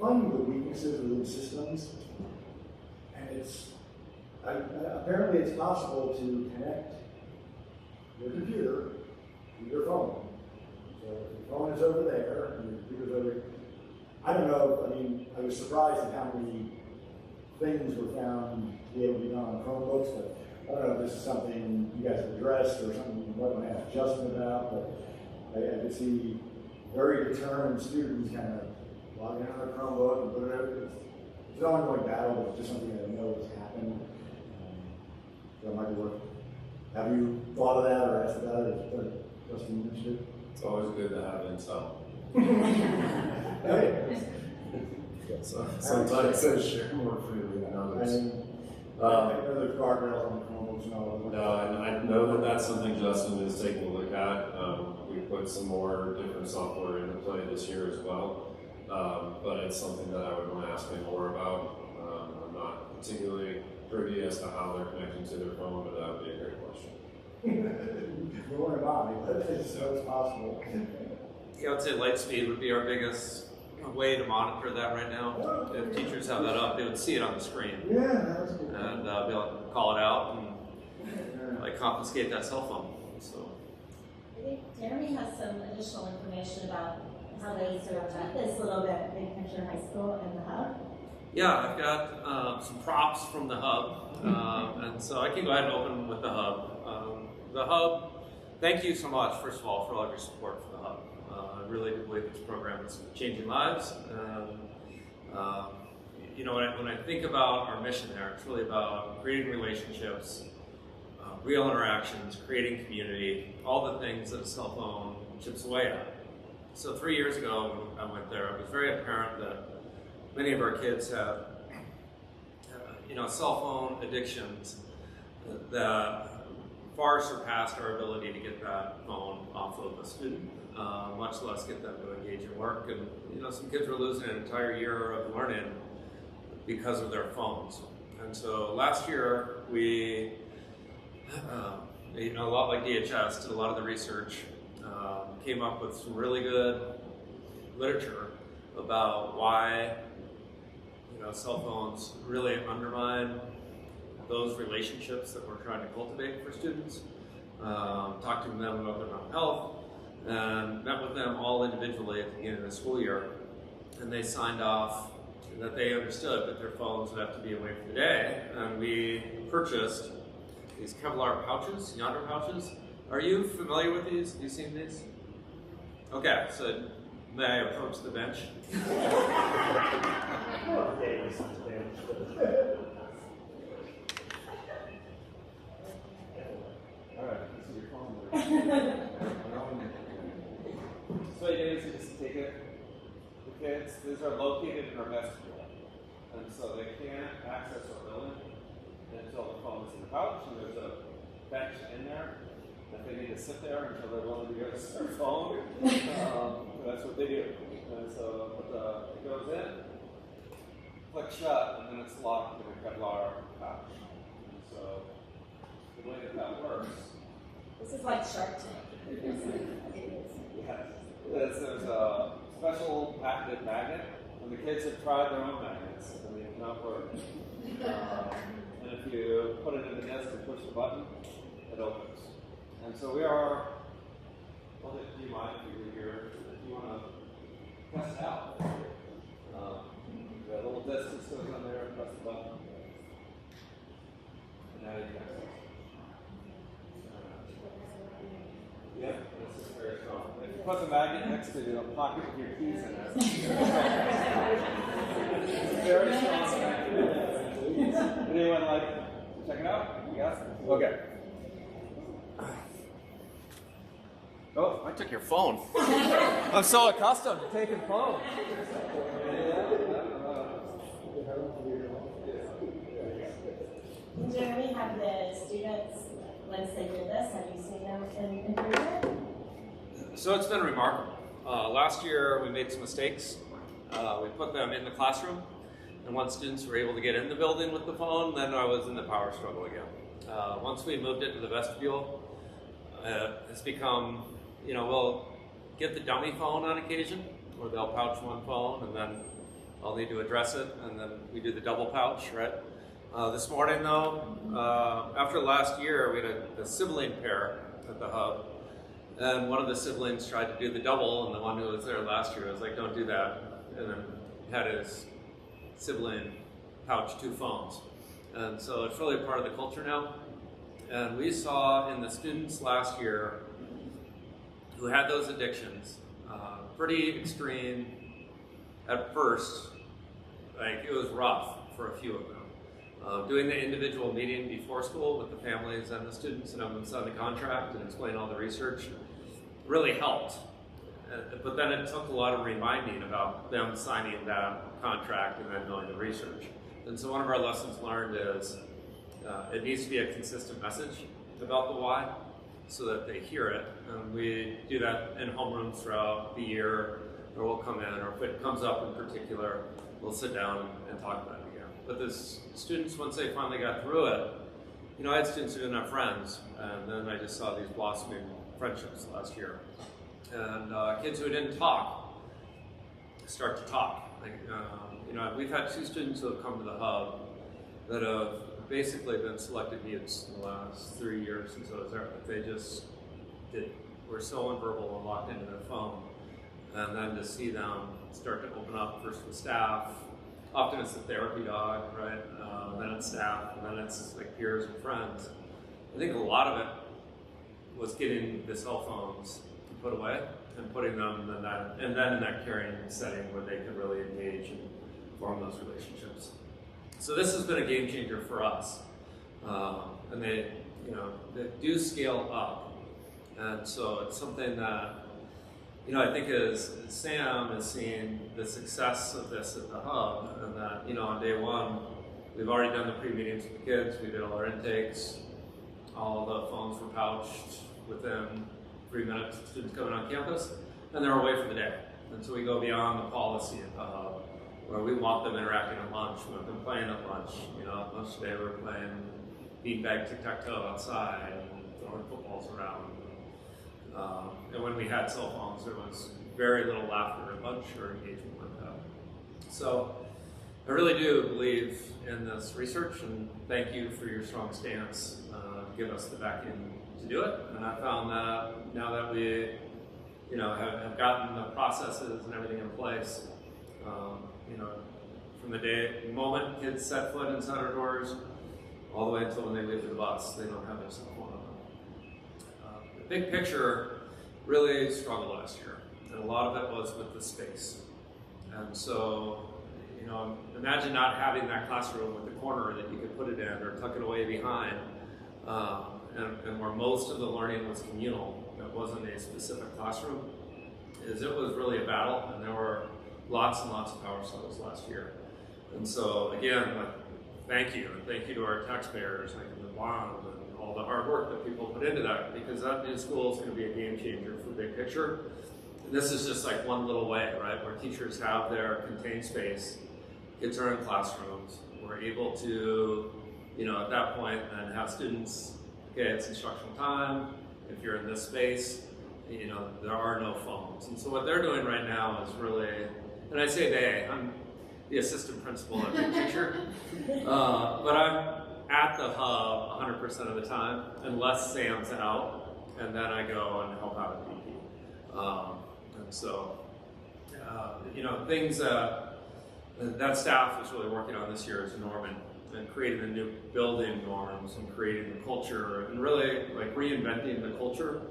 finding the weaknesses within systems. And apparently it's possible to connect your computer to your phone. So if your phone is over there and your computer's over there, I don't know, I mean, I was surprised at how many things were found to be able to be done on Chromebooks, but I don't know if this is something you guys have addressed or something you might want to ask Justin about, but I could see very determined students kind of logging on their Chromebook and put it over. It's an ongoing battle, but it's just something that I know has happened. So it might be worth. Have you thought of that or asked about it? Justin mentioned it? It's always good to have intel. So, sometimes it says share more freely than others. I know there's guardrails on the Chromebooks and all of that. No, and I know that that's something Justin is taking a look at. We put some more different software into play this year as well, but it's something that I would want to ask him more about. I'm not particularly privy as to how they're connecting to their phone, but that would be a great question. Nor am I, but it's possible. Yeah, I would say Lightspeed would be our biggest way to monitor that right now. If teachers have that up, they would see it on the screen. Yeah, that's good. And be able to call it out and like confiscate that cell phone. So I think Jeremy has some additional information about how they sort of do this a little bit, Big Picture High School and the Hub. yeah, I've got some props from the Hub, and so I can go ahead and open with the Hub. The Hub, thank you so much, first of all, for all of your support for the Hub. I really do believe this program is changing lives. You know, when I think about our mission there, it's really about creating relationships, real interactions, creating community, all the things that a cell phone chips away at. So 3 years ago when I went there, it was very apparent that many of our kids have, you know, cell phone addictions that far surpassed our ability to get that phone off of a student, much less get them to engage in work. And you know, some kids were losing an entire year of learning because of their phones. And so last year we, you know, a lot like DHS did a lot of the research, came up with some really good literature about why, you know, cell phones really undermine those relationships that we're trying to cultivate for students. Talked to them about their mental health, and met with them all individually at the beginning of the school year, and they signed off that they understood that their phones would have to be away for the day, and we purchased these Kevlar pouches, Yonder pouches. Are you familiar with these? Have you seen these? Okay, so may I approach the bench? So you guys just take it. The kids, these are located in our vestibule, and so they can't access our building until the phone is in the pouch, and there's a bench in there that they need to sit there until they're willing to give us their phone. That's what they do. And so it goes in, click shut, and then it's locked in a Kevlar pouch. And so the way that works. This is like Shark Tank. Yes. There's a special patented magnet, and the kids have tried their own magnets, and they have not worked. And if you put it in the desk and push the button, it opens. And so we are, well, do you mind if you're here, if you want to test it out? The little disc just goes on there and press the button. Yeah, this is very strong. If you put the magnet next to the pocket with your keys in it. Very strong magnet. Anyone like to check it out? Yes? Okay. Oh, I took your phone. I'm so accustomed to taking phones. Jeremy, have the students, once they did this, have you seen them in improvement? So it's been remarkable. Last year we made some mistakes. We put them in the classroom, and once students were able to get in the building with the phone, then I was in the power struggle again. Once we moved it to the vestibule, it's become, we'll get the dummy phone on occasion, where they'll pouch one phone, and then I'll need to address it, and then we do the double pouch, right? This morning though, after last year, we had a sibling pair at the hub, and one of the siblings tried to do the double, and the one who was there last year was like, don't do that, and then had his sibling pouch 2 phones. And so it's really part of the culture now. And we saw in the students last year who had those addictions, pretty extreme at first, like it was rough for a few of them. Doing the individual meeting before school with the families and the students and having them sign the contract and explain all the research really helped. But then it took a lot of reminding about them signing that contract and then knowing the research. And so one of our lessons learned is it needs to be a consistent message about the why so that they hear it. And we do that in homerooms throughout the year, or we'll come in, or if it comes up in particular, we'll sit down and talk about it again. But the students, once they finally got through it, I had students who didn't have friends, and then I just saw these blossoming friendships last year. And kids who didn't talk start to talk. We've had 2 students who have come to the hub that have basically been selected mutes in the last 3 years since I was there. They just were so unverbal and locked into their phone. And then to see them start to open up, first with staff, often it's the therapy dog, right? Then it's staff, and then it's like peers and friends. I think a lot of it was getting the cell phones put away and putting them in that, and then in that caring setting where they could really engage and form those relationships. So this has been a game changer for us, and they do scale up, and so it's something that I think as Sam is seeing the success of this at the hub, and that on day 1 we've already done the pre-meetings with the kids, we did all our intakes, all the phones were pouched within 3 minutes of students coming on campus, and they're away for the day. And so we go beyond the policy at the hub, where we want them interacting at lunch, we want them playing at lunch. At lunch today we were playing beanbag tic-tac-toe outside and throwing footballs around. And when we had cell phones, there was very little laughter at lunch or engagement like that. So I really do believe in this research, and thank you for your strong stance to give us the backing to do it. And I found that now that we have gotten the processes and everything in place, from the moment kids set foot inside our doors all the way until when they leave the bus, they don't have their cell phone on them. The big picture really struggled last year, and a lot of it was with the space. And so, imagine not having that classroom with the corner that you could put it in or tuck it away behind, and where most of the learning was communal, that wasn't a specific classroom, it was really a battle, and there were lots and lots of power struggles last year. And so, again, thank you, and thank you to our taxpayers, like the bond, and all the hard work that people put into that, because that new school is going to be a game changer for the big picture. And this is just like one little way, right, where teachers have their contained space, kids are in classrooms, we're able to, at that point, then have students, okay, it's instructional time, if you're in this space, there are no phones. And so what they're doing right now is really, and I say they, I'm the assistant principal at Big Picture, but I'm at the hub 100% of the time, unless Sam's out, and then I go and help out at DP. And so, things that staff is really working on this year is Norman. and creating the new building norms and creating the culture and really like reinventing the culture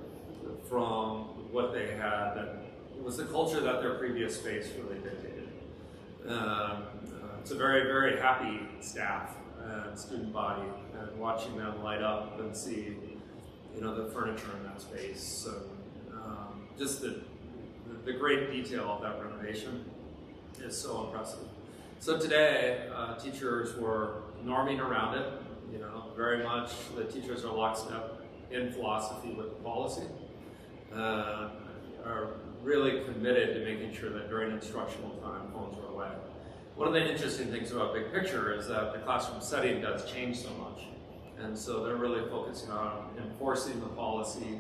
from what they had. And it was the culture that their previous space really dictated. It's a very, very happy staff and student body, and watching them light up and see, you know, the furniture in that space, and just the great detail of that renovation is so impressive. So today, teachers were norming around it. You know, very much the teachers are lockstep in philosophy with the policy, are really committed to making sure that during instructional time, phones are away. One of the interesting things about Big Picture is that the classroom setting does change so much. And so they're really focusing on enforcing the policy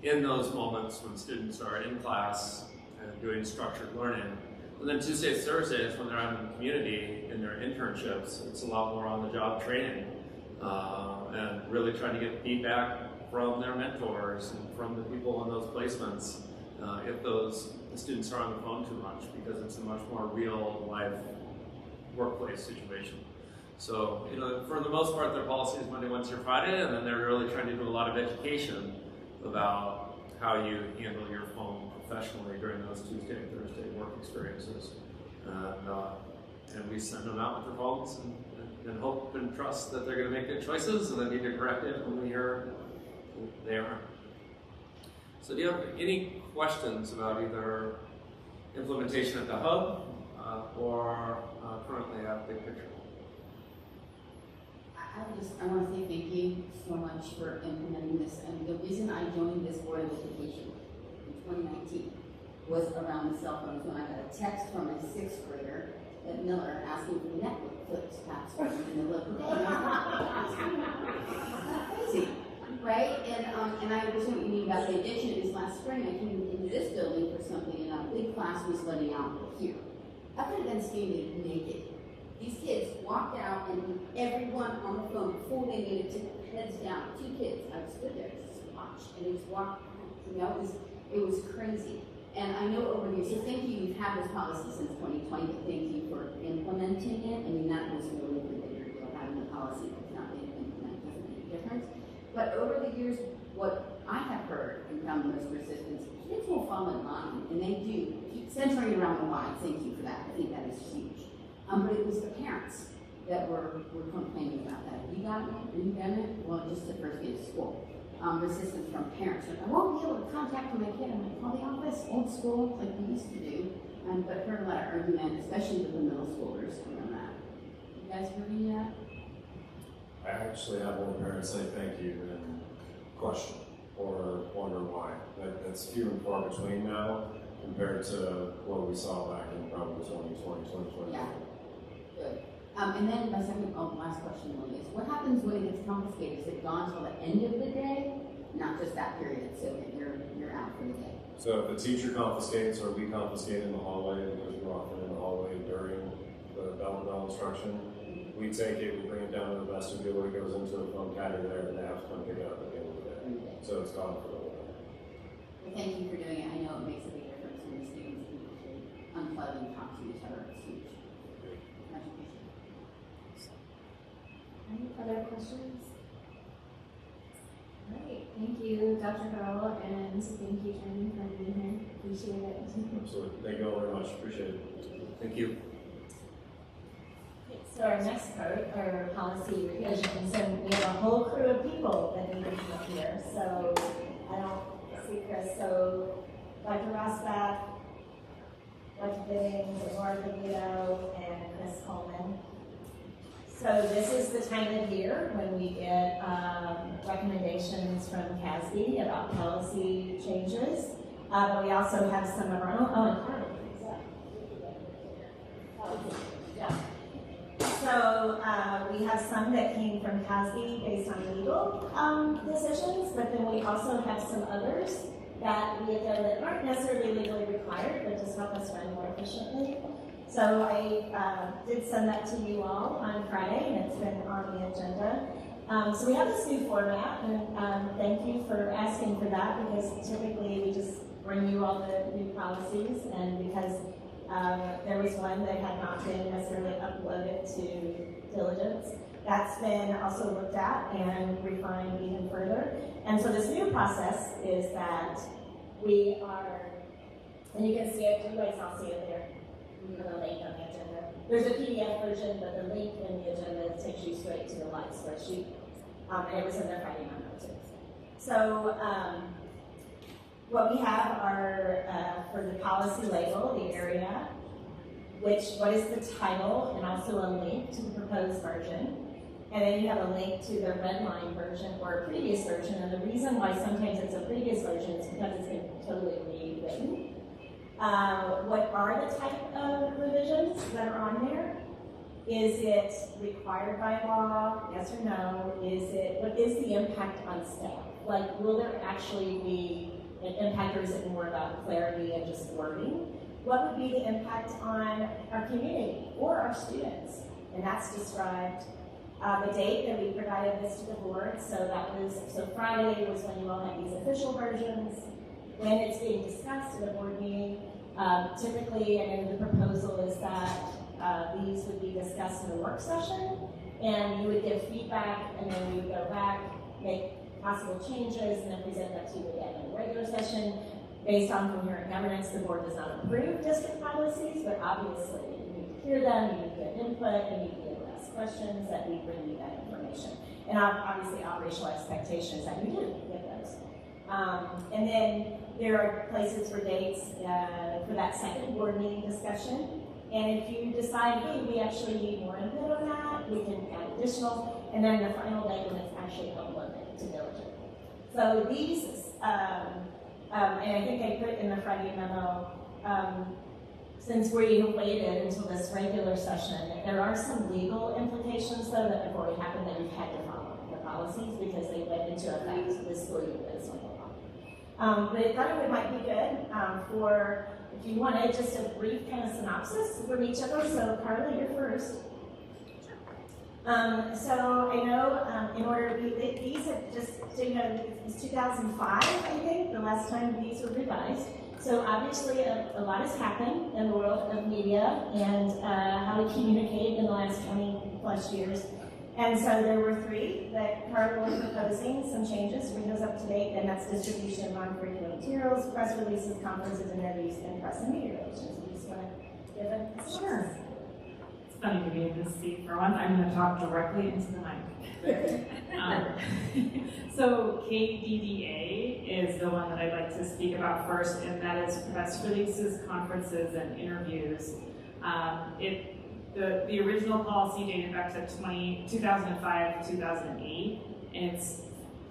in those moments when students are in class and doing structured learning. And then Tuesdays, Thursdays, when they're out in the community in their internships, it's a lot more on-the-job training and really trying to get feedback from their mentors and from the people in those placements if those students are on the phone too much, because it's a much more real-life workplace situation. So, you know, for the most part, their policy is Monday, Wednesday, Friday, and then they're really trying to do a lot of education about how you handle your phone professionally during those Tuesday and Thursday work experiences. And we send them out with their phones and hope and trust that they're going to make good choices, and then need to correct it when we hear they aren't. So do you have any questions about either implementation at the hub or currently at Big Picture? I want to say thank you so much for implementing this. And the reason I joined this board of education in 2019 was around the cell phones, when I got a text from a 6th grader at Miller asking for Netflix password in the middle of the day. Crazy, right? And I was what you mean about the addiction is last spring I came into this building for something, and a big class was letting out here. I could have been standing naked. These kids walked out, and everyone on the phone before they needed to heads down. 2 kids. I stood there just watched, and they just walked. You know, it was crazy. And I know over the years, so thank you. You've had this policy since 2020, but thank you for implementing it. I mean, that was really the bigger deal, having the policy that's not being implemented doesn't make a difference. But over the years, what I have heard and found the most resistance, kids will fall in line, and they do. Keep centering around the line. Thank you for that. I think that is huge. But it was the parents that were complaining about that. You got it? Are you getting it? Well, just the first day of school. Resistance from parents. Like, I won't be able to contact my kid. I'm like, call the office, old school, like we used to do. But heard a lot of argument, especially with the middle schoolers around that. You guys heard any of that? I actually have one parent say thank you and question or wonder why. That's few and far between now compared to what we saw back in probably 2020, 2021. Yeah. Good. And then my last question really is, what happens when it gets confiscated? Is it gone till the end of the day? Not just that period, so that you're out for the day. So if a teacher confiscates or we confiscate in the hallway, because we're often in the hallway during the bell instruction, we take it, we bring it down to the vestibule, it goes into a phone caddy there, and they have to come pick it up at the end of the day. Okay. So it's gone for the whole day. Well, thank you for doing it. I know it makes a big difference when the students can actually unplug and talk to each other. It's huge. Much appreciated. Any other questions? All right, thank you, Dr. Farrell, and thank you, Jen, for being here. Appreciate it. Absolutely. Thank you all very much. Appreciate it. Thank you. So our next part, our policy revisions, and we have a whole crew of people that need to come up here. So I don't see Chris. So Dr. Rosbach, Dr. Biddings, Laura Vito, and Chris Coleman. So this is the time of year when we get recommendations from CASB about policy changes. But we also have some of our own, and Carly. Yeah. So we have some that came from CASB based on legal decisions, but then we also have some others that we feel that aren't necessarily legally required, but just help us run more efficiently. So I did send that to you all on Friday, and it's been on the agenda. So we have this new format, and thank you for asking for that, because typically we just bring you all the new policies, and because there was one that had not been necessarily uploaded to diligence. That's been also looked at and refined even further. And so this new process is that we are, and you can see it, you guys all see it there, the link on the agenda. There's a PDF version, but the link in the agenda takes you straight to the live spreadsheet. And it was in the Friday memo too. So what we have are, for the policy label, the area, what is the title, and also a link to the proposed version. And then you have a link to the red line version or a previous version. And the reason why sometimes it's a previous version is because it's been totally rewritten. What are the type of revisions that are on there? Is it required by law? Yes or no? What is the impact on staff? Like, will there actually be an impact, or is it more about clarity and just wording? What would be the impact on our community or our students? And that's described. The date that we provided this to the board, so Friday was when you all had these official versions. When it's being discussed in a board meeting, typically, and the proposal is that these would be discussed in a work session, and you would give feedback, and then we would go back, make possible changes, and then present that to you again in a regular session. Based on coherent governance, the board does not approve district policies, but obviously you need to hear them, you need to get input, you need to questions, that we bring you that information. And obviously operational expectations that you do get those. And then there are places for dates for that second board meeting discussion. And if you decide, hey, we actually need more input on that, we can add additional. And then the final date when it's actually implemented to diligence. So these, and I think I put in the Friday memo, since we have waited until this regular session, there are some legal implications, though, that have already happened that we've had to follow the policies because they went into effect this school year. But I thought it might be good for, if you wanted, just a brief kind of synopsis from each of us. So, Carla, you're first. So I know in order, these have just, it's 2005, I think, the last time these were revised. So obviously a lot has happened in the world of media and how we communicate in the last 20 plus years. And so there were 3 that Carla was proposing, some changes, bring those up to date, and that's distribution of non-curricular materials, press releases, conferences, interviews, and press and media relations. You just want to give it? Sure. It's funny to be in this seat for once. I'm going to talk directly into the mic. So KDDA is the one that I'd like to speak about first, and that is press releases, conferences, and interviews. The original policy dated back to 2005 to 2008, and it's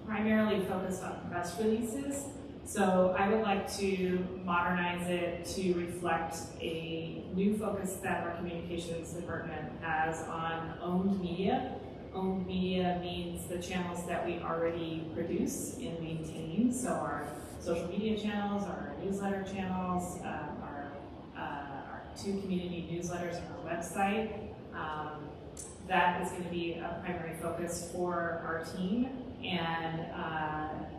primarily focused on press releases. So I would like to modernize it to reflect a new focus that our communications department has on owned media. Owned media means the channels that we already produce and maintain. So our social media channels, our newsletter channels, our 2 community newsletters on our website. That is going to be a primary focus for our team. And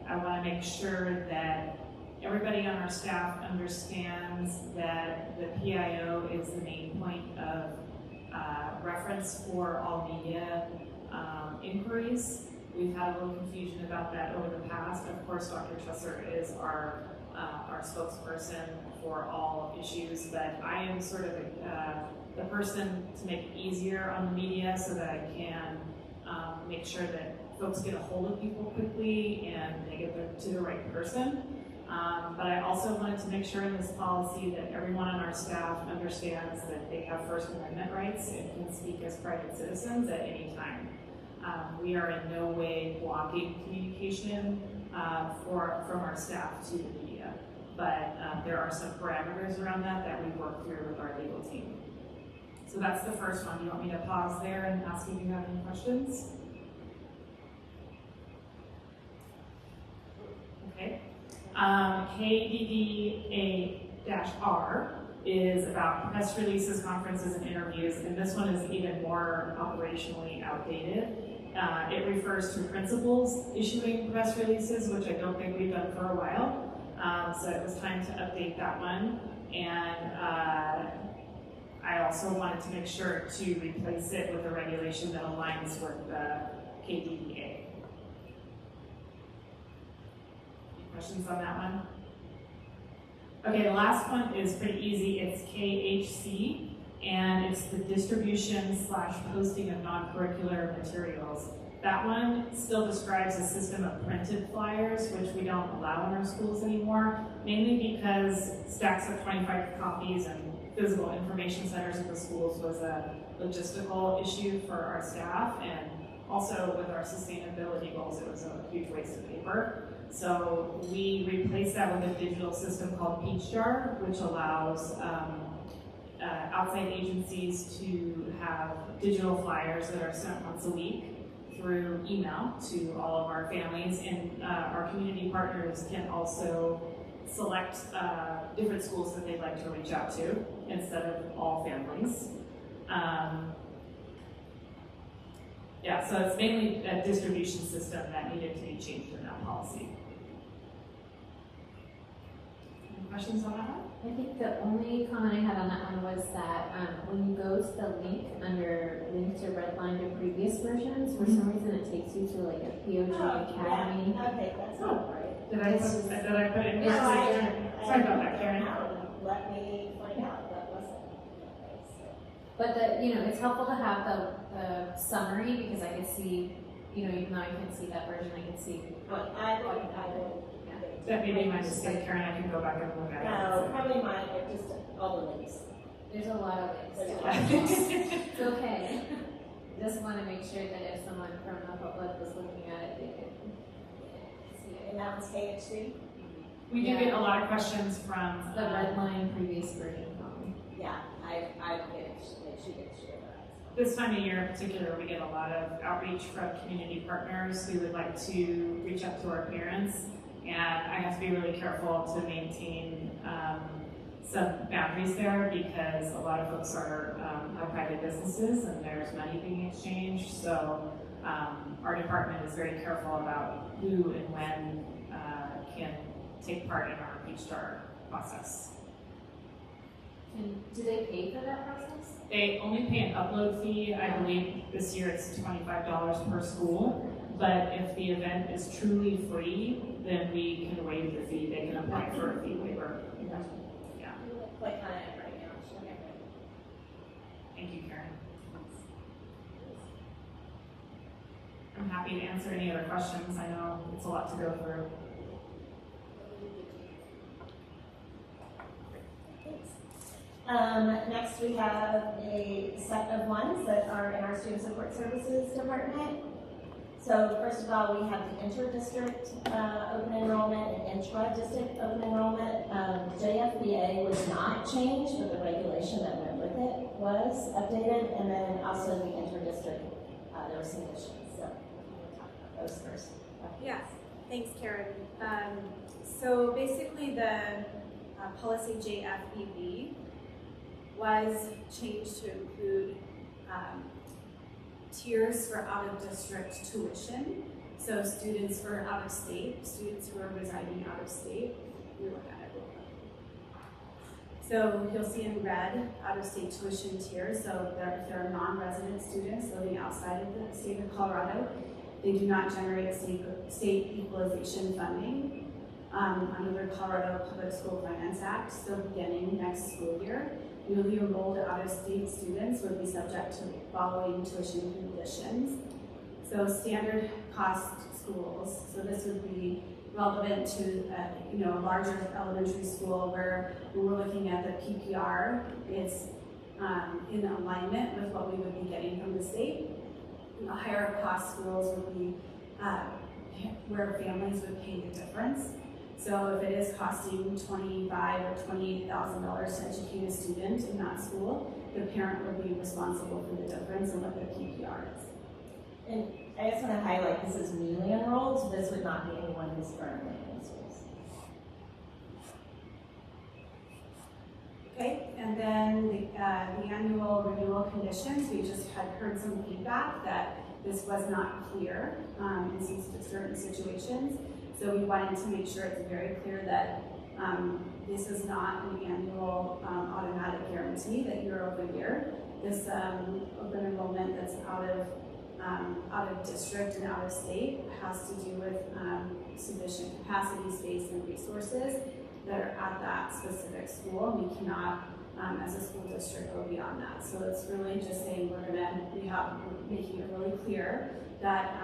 I want to make sure that everybody on our staff understands that the PIO is the main point of reference for all media inquiries. We've had a little confusion about that over the past. Of course, Dr. Chesser is our spokesperson for all issues, but I am sort of the person to make it easier on the media so that I can make sure that folks get a hold of people quickly and they get to the right person. But I also wanted to make sure in this policy that everyone on our staff understands that they have First Amendment rights and can speak as private citizens at any time. We are in no way blocking communication from our staff to the media, but there are some parameters around that we work through with our legal team. So that's the first one. Do you want me to pause there and ask if you have any questions? Okay. KDDA-R is about press releases, conferences, and interviews, and this one is even more operationally outdated. It refers to principals issuing press releases, which I don't think we've done for a while. So it was time to update that one. And I also also wanted to make sure to replace it with a regulation that aligns with the KDBA. Any questions on that one? Okay, the last one is pretty easy. It's KHC, and it's the distribution/posting of non-curricular materials. That one still describes a system of printed flyers, which we don't allow in our schools anymore, mainly because stacks of 25 copies and physical information centers at the schools was a logistical issue for our staff, and also with our sustainability goals, it was a huge waste of paper. So we replaced that with a digital system called Peach Jar, which allows outside agencies to have digital flyers that are sent once a week through email to all of our families, and our community partners can also select different schools that they'd like to reach out to instead of all families. Yeah, so it's mainly a distribution system that needed to be changed in that policy. Any questions on that one? I think the only comment I had on that one was that when you go to the link under link to redline to previous versions, for some reason it takes you to like a POG Academy. Yeah. Okay, that's not right. Did I put it in? No, Sorry about that, Karen. Let me find out that wasn't. But it's helpful to have the summary, because I can see, even though I can't see that version, I can see what. I will. That may be my mistake, Karen. I can go back and look at it. No, probably mine, but just all the links. There's a lot of links. There's a lot of links. It's okay. Just want to make sure that if someone from the public was looking at it, they could see it. And that one's KHC? We do get a lot of questions from the redline previous version copy. Yeah, I get she gets share that. This time of year in particular, we get a lot of outreach from community partners who would like to reach out to our parents. And I have to be really careful to maintain some boundaries there, because a lot of folks are have private businesses and there's money being exchanged. So our department is very careful about who and when can take part in our Peach Jar process. And do they pay for that process? They only pay an upload fee. I believe this year it's $25 per school. But if the event is truly free, then we can waive the fee. They can apply for a fee waiver. Yeah. Click on it right now. Thank you, Karen. I'm happy to answer any other questions. I know it's a lot to go through. Next, we have a set of ones that are in our Student Support Services Department. So first of all, we have the inter-district open enrollment and intra-district open enrollment. JFBA was not changed, but the regulation that went with it was updated. And then also the inter-district, there were some additions. So we'll talk about those first. Yes, thanks, Karen. So basically the policy JFBB was changed to include tiers for out-of-district tuition. So students who are out-of-state, students who are residing out-of-state, we look at it real quick. So you'll see in red, out-of-state tuition tiers. So if there are non-resident students living outside of the state of Colorado, they do not generate state equalization funding under the Colorado Public School Finance Act. So beginning next school year, newly enrolled out-of-state students would be subject to the following tuition conditions. So standard cost schools. So this would be relevant to a larger elementary school where we're looking at the PPR. It's in alignment with what we would be getting from the state. The higher cost schools would be where families would pay the difference. So if it is costing $25,000 or $28,000 to educate a student in that school, the parent would be responsible for the difference in what their PPR is. And I just want to highlight, this is newly enrolled, so this would not be anyone who's currently in schools. Okay, and then the annual renewal conditions, we just had heard some feedback that this was not clear in certain situations. So we wanted to make sure it's very clear that This is not an annual automatic guarantee that year over year. This open enrollment that's out of district and out of state has to do with sufficient capacity, space, and resources that are at that specific school. We cannot, as a school district, go beyond that. So it's really just saying we're making it really clear that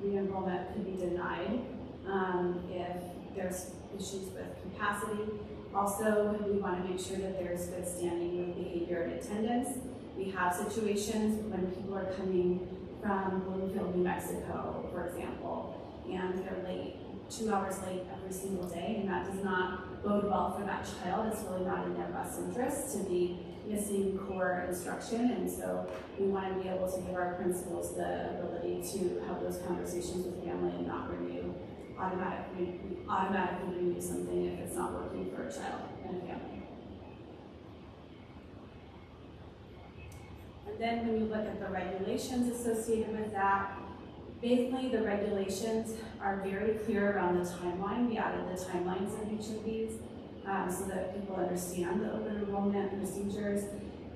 re-enrollment could be denied if there's issues with capacity. Also, we want to make sure that there's good standing with behavior and attendance. We have situations when people are coming from Bloomfield, New Mexico, for example, and they're late, 2 hours late every single day, and that does not bode well for that child. It's really not in their best interest to be missing core instruction, and so we want to be able to give our principals the ability to have those conversations with family and not automatically renew something if it's not working for a child and a family. And then when you look at the regulations associated with that, basically the regulations are very clear around the timeline. We added the timelines of each of these so that people understand the open enrollment procedures.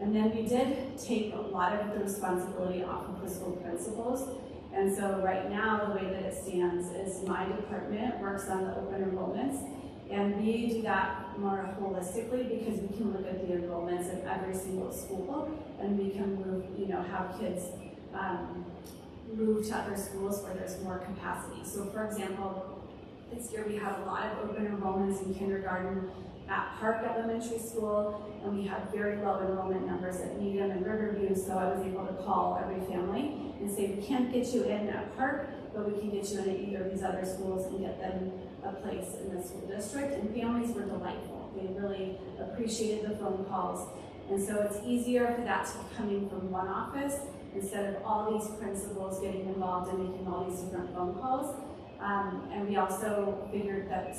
And then we did take a lot of the responsibility off of the school principals. And so right now, the way that it stands is my department works on the open enrollments, and we do that more holistically because we can look at the enrollments of every single school, and we can move, have kids move to other schools where there's more capacity. So for example, this year we have a lot of open enrollments in kindergarten at Park Elementary School, and we have very low enrollment numbers at Needham and Riverview, so I was able to call every family and say, we can't get you in at Park, but we can get you in at either of these other schools and get them a place in the school district. And families were delightful. They really appreciated the phone calls. And so it's easier for that to be coming from one office instead of all these principals getting involved and making all these different phone calls. And we also figured that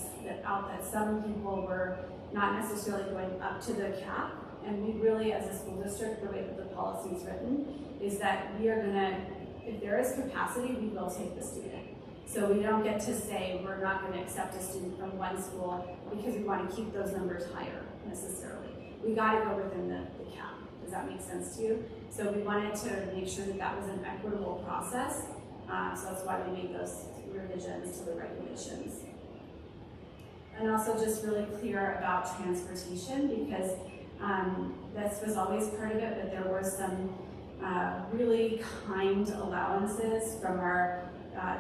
some people were not necessarily going up to the cap. And we really, as a school district, the way that the policy is written, is that we are gonna, if there is capacity, we will take the student. So we don't get to say we're not gonna accept a student from one school because we wanna keep those numbers higher, necessarily. We gotta go within the cap. Does that make sense to you? So we wanted to make sure that that was an equitable process. So that's why we made those revisions to the regulations. And also just really clear about transportation, because this was always part of it, but there were some really kind allowances from our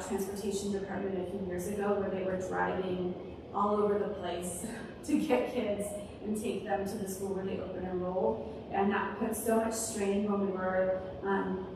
transportation department a few years ago, where they were driving all over the place to get kids and take them to the school where they open enroll. And that put so much strain when we were,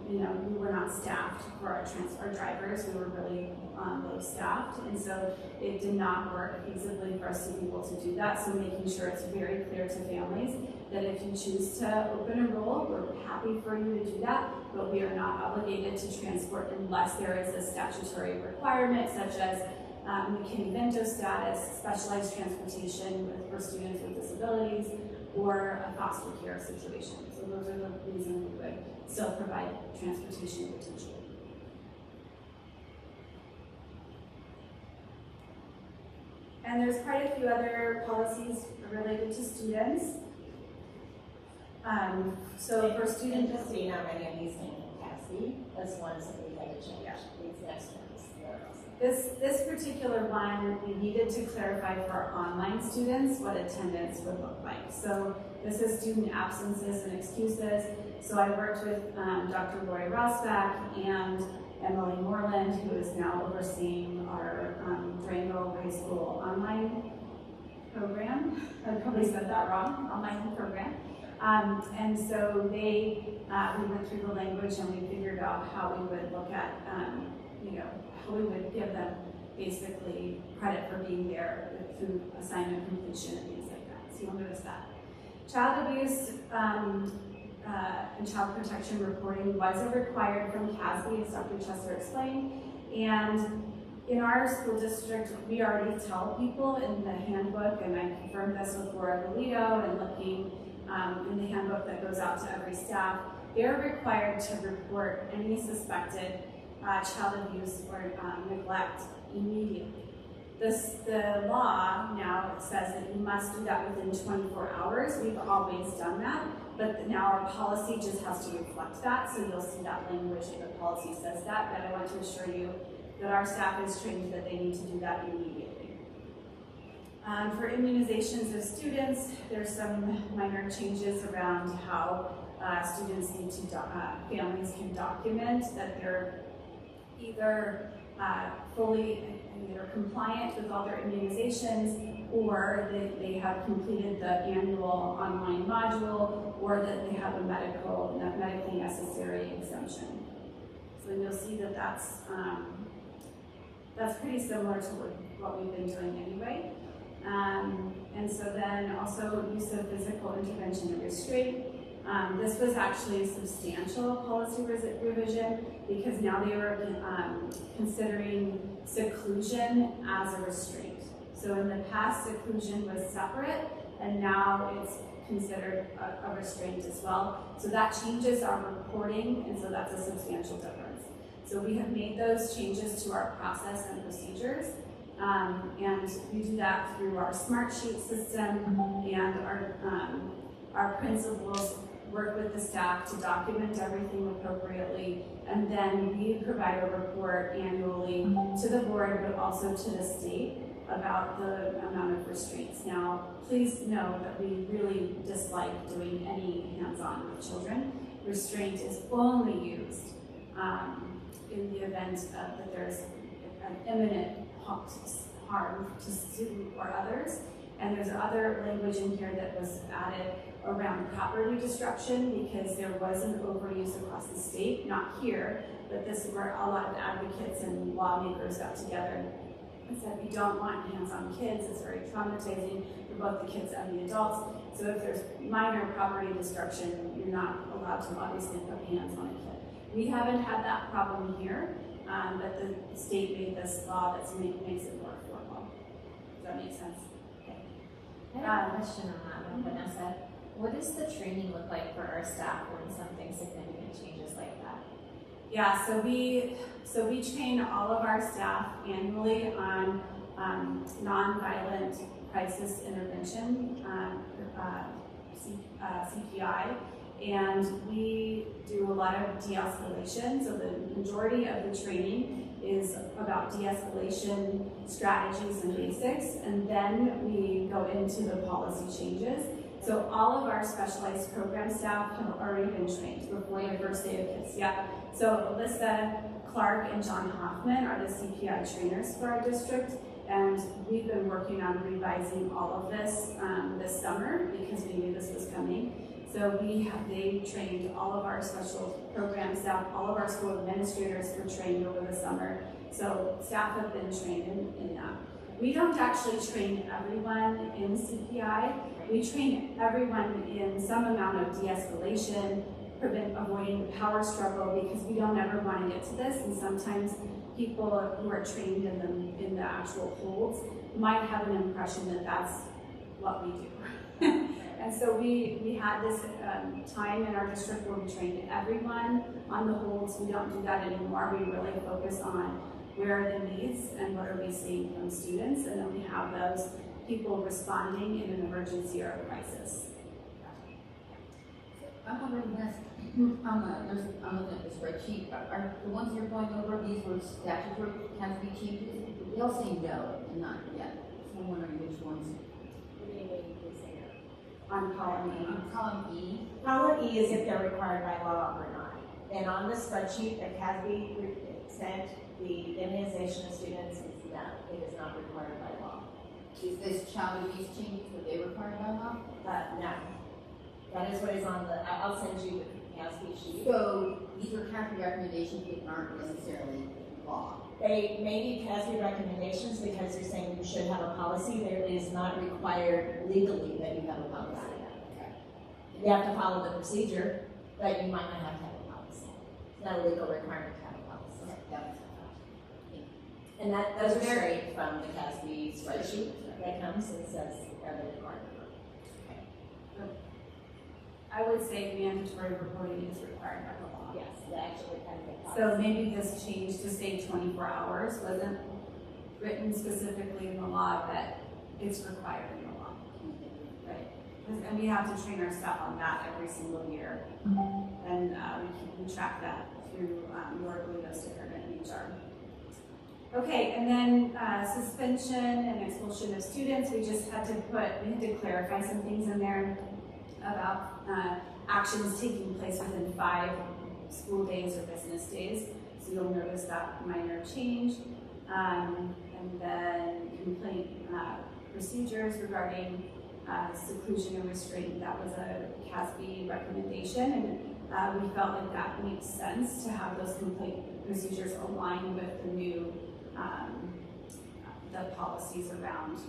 we were not staffed for our drivers. We were really low staffed, and so it did not work feasibly for us to be able to do that. So making sure it's very clear to families that if you choose to open enroll, we're happy for you to do that, but we are not obligated to transport unless there is a statutory requirement, such as McKinney-Vento status, specialized transportation for students with disabilities, or a foster care situation. So those are the reasons we would still provide transportation potentially. And there's quite a few other policies related to students. So for students, just so you know, many of these came from CASB as ones that we had to change. Yeah. These next ones. This particular one, we needed to clarify for our online students what attendance would look like. So this is student absences and excuses. So I worked with Dr. Lori Rosbach and Emily Moreland, who is now overseeing our Durango High School online program. I probably said that wrong, online program. And so we went through the language and we figured out how we would look at, how we would give them basically credit for being there through assignment completion and things like that. So you'll notice that. Child abuse and child protection reporting was required from CASB, as Dr. Chester explained. And in our school district, we already tell people in the handbook, and I confirmed this with Laura Galito and looking in the handbook that goes out to every staff, they're required to report any suspected child abuse or neglect immediately. The law now says that you must do that within 24 hours. We've always done that, but now our policy just has to reflect that, so you'll see that language in the policy says that, but I want to assure you that our staff is trained that they need to do that immediately. For immunizations of students, there's some minor changes around how students need to, families can document that they're either fully compliant with all their immunizations, or that they have completed the annual online module, or that they have a medically necessary exemption. So you'll see that that's pretty similar to what we've been doing anyway. And so then also use of physical intervention and restraint. This was actually a substantial policy revision because now they were considering seclusion as a restraint. So in the past, seclusion was separate, and now it's considered a restraint as well. So that changes our reporting, and so that's a substantial difference. So we have made those changes to our process and procedures, and we do that through our smart sheet system, and our principals work with the staff to document everything appropriately, and then we provide a report annually to the board, but also to the state about the amount of restraints. Now, please know that we really dislike doing any hands-on with children. Restraint is only used in the event that there's an imminent harm to student or others. And there's other language in here that was added around property destruction because there was an overuse across the state, not here, but this is where a lot of advocates and lawmakers got together and said we don't want hands on kids, it's very traumatizing for both the kids and the adults. So if there's minor property destruction, you're not allowed to obviously put hands on a kid. We haven't had that problem here, but the state made this law that makes it more formal. Does that make sense? I have a question on that one, Vanessa. What does the training look like for our staff when something significant changes like that? Yeah, so we train all of our staff annually on nonviolent crisis intervention, CPI, and we do a lot of de-escalation. So the majority of the training is about de-escalation strategies and basics, and then we go into the policy changes. So all of our specialized program staff have already been trained before the first day of KISS. Yeah. So Alyssa, Clark, and John Hoffman are the CPI trainers for our district, and we've been working on revising all of this this summer because we knew this was coming. So they trained all of our special program staff, all of our school administrators were trained over the summer. So staff have been trained in that. We don't actually train everyone in CPI. We train everyone in some amount of de-escalation, avoiding the power struggle, because we don't ever want to get to this. And sometimes people who are trained in the actual holds might have an impression that that's what we do. And so we had this time in our district where we trained everyone on the holds. We don't do that anymore. We really focus on where are the needs and what are we seeing from students, and then we have those people responding in an emergency or a crisis. I'm wondering this, I'm looking at the spreadsheet, are the ones you're going over, these were statutory Casby changes? They all say no, and not yet. So I'm wondering which ones. What do you mean you say no? On column E. On column E. Column E is if they're required by law or not. And on the spreadsheet that CASB sent, the immunization of students is no, it is not required by law. Is this child abuse changes, were they required by law? No. That is what is on the, I'll send you the CASB sheet. So these are CASB recommendations that aren't necessarily law. They may be CASB recommendations because you're saying you should have a policy. There is not required legally that you have a policy. You have to follow the procedure, but you might not have to have a policy. It's not a legal requirement to have a policy. And those are straight from the CASB spreadsheet that comes and says are they required. I would say mandatory reporting is required by the law. Yes, they actually kind of. So maybe this change to say 24 hours wasn't written specifically in the law that it's required in the law. Right? And we have to train our staff on that every single year. And we track that through your Bluehost department in HR. Okay, and then suspension and expulsion of students. We had to clarify some things in there about actions taking place within 5 school days or business days. So you'll notice that minor change. And then complaint procedures regarding seclusion and restraint. That was a CASB recommendation, and we felt like that makes sense to have those complaint procedures aligned with the new the policies around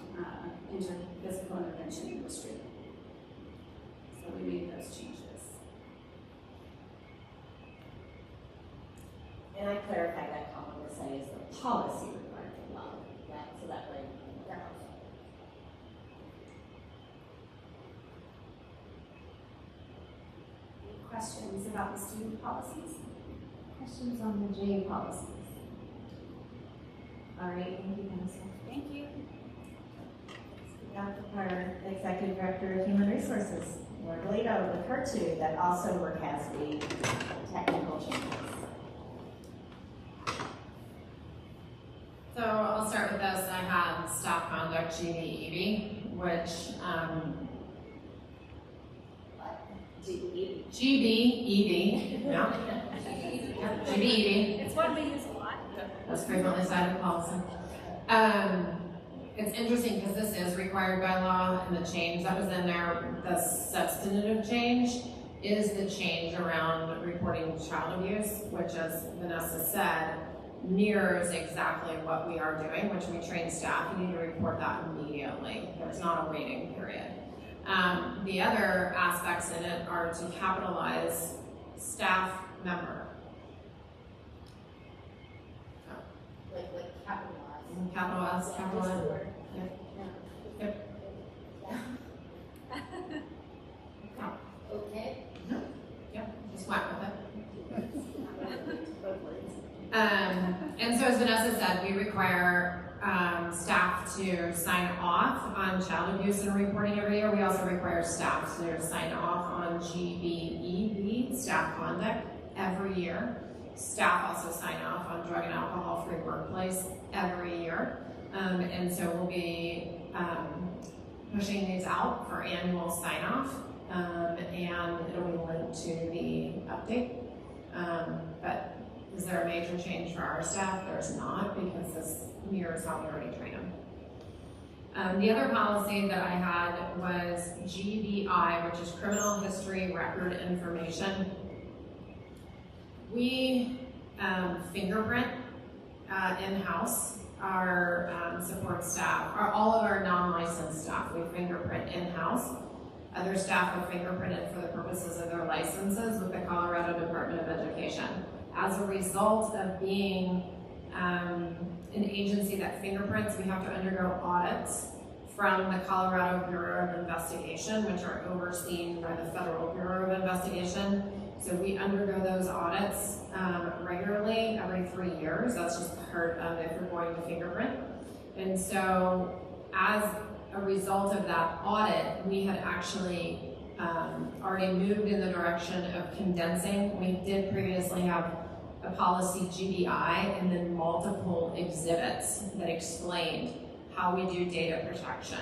physical intervention and restraint. So we made those changes. And I clarified that comment to say is the policy required in law. So that way, yeah. Any questions about the student policies? Questions on the J policies? All right, thank you, Vanessa. Thank you. We got our Executive Director of Human Resources, Laura Galito, with her two that also were CASB technical changes. So I'll start with this. I had staff conduct GB-EB, which GB-EB, yeah. GB-EB. It's one we use a lot. That's frequently cited policy. It's interesting because this is required by law, and the change that was in there, the substantive change, is the change around reporting child abuse, which, as Vanessa said, mirrors exactly what we are doing, which we train staff. You need to report that immediately. There's not a waiting period. The other aspects in it are to capitalize staff member. Like capitalize. Capitalize. Yep. Yep. Okay. Yep. Just whack with it. And so as Vanessa said, we require staff to sign off on child abuse and reporting every year. We also require staff to sign off on GB-EB, staff conduct, every year. Staff also sign off on drug and alcohol-free workplace every year. And so we'll be pushing these out for annual sign-off, and it'll be linked to the update. But is there a major change for our staff? There's not, because this mirrors how we already train them. The other policy that I had was GBI, which is Criminal History Record Information. We fingerprint in-house our support staff, all of our non-licensed staff, we fingerprint in-house. Other staff are fingerprinted for the purposes of their licenses with the Colorado Department of Education. As a result of being an agency that fingerprints, we have to undergo audits from the Colorado Bureau of Investigation, which are overseen by the Federal Bureau of Investigation. So we undergo those audits regularly, every 3 years. That's just part of if you're going to fingerprint. And so as a result of that audit, we had actually already moved in the direction of condensing. We did previously have a policy GBI and then multiple exhibits that explained how we do data protection,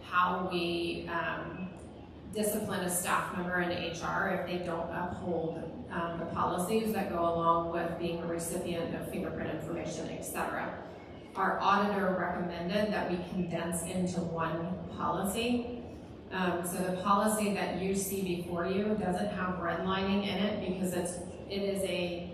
how we discipline a staff member in HR if they don't uphold the policies that go along with being a recipient of fingerprint information, etc. Our auditor recommended that we condense into one policy. So the policy that you see before you doesn't have redlining in it because it is a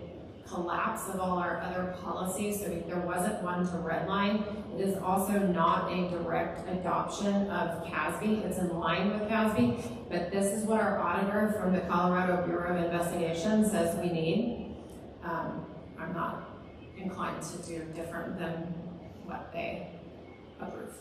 collapse of all our other policies, so there wasn't one to redline. It is also not a direct adoption of CASB. It's in line with CASB, but this is what our auditor from the Colorado Bureau of Investigation says we need. I'm not inclined to do different than what they approve.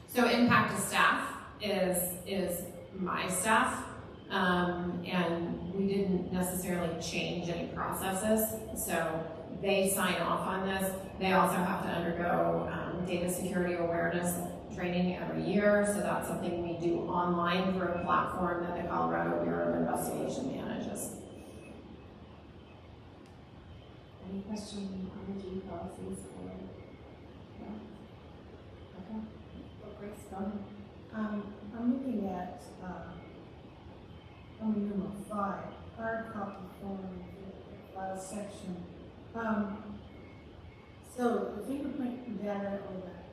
So impact to staff is my staff. and we didn't necessarily change any processes. So they sign off on this. They also have to undergo data security awareness training every year. So that's something we do online through a platform that the Colorado Bureau of Investigation manages. Any questions on the G policies or? No? Okay. Well, Grace, go ahead. I'm looking at, on number 5, hard copy form, file section. So the fingerprint data or that,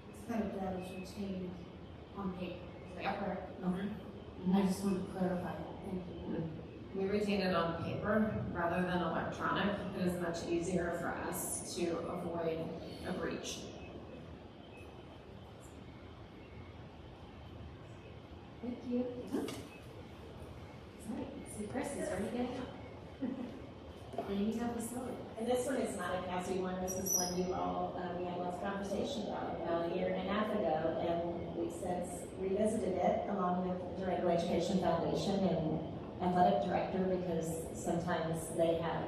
this kind of data is retained on paper, is that correct? Okay. And I just want to clarify that, thank you. We retain it on paper rather than electronic. It is much easier for us to avoid a breach. Thank you. Sorry, so Chris is ready to get cleaning up facility. And this one is not a Cassie one. This is one you all, we had lots of conversation about a year and a half ago, and we've since revisited it along with Durango Education Foundation and athletic director, because sometimes they have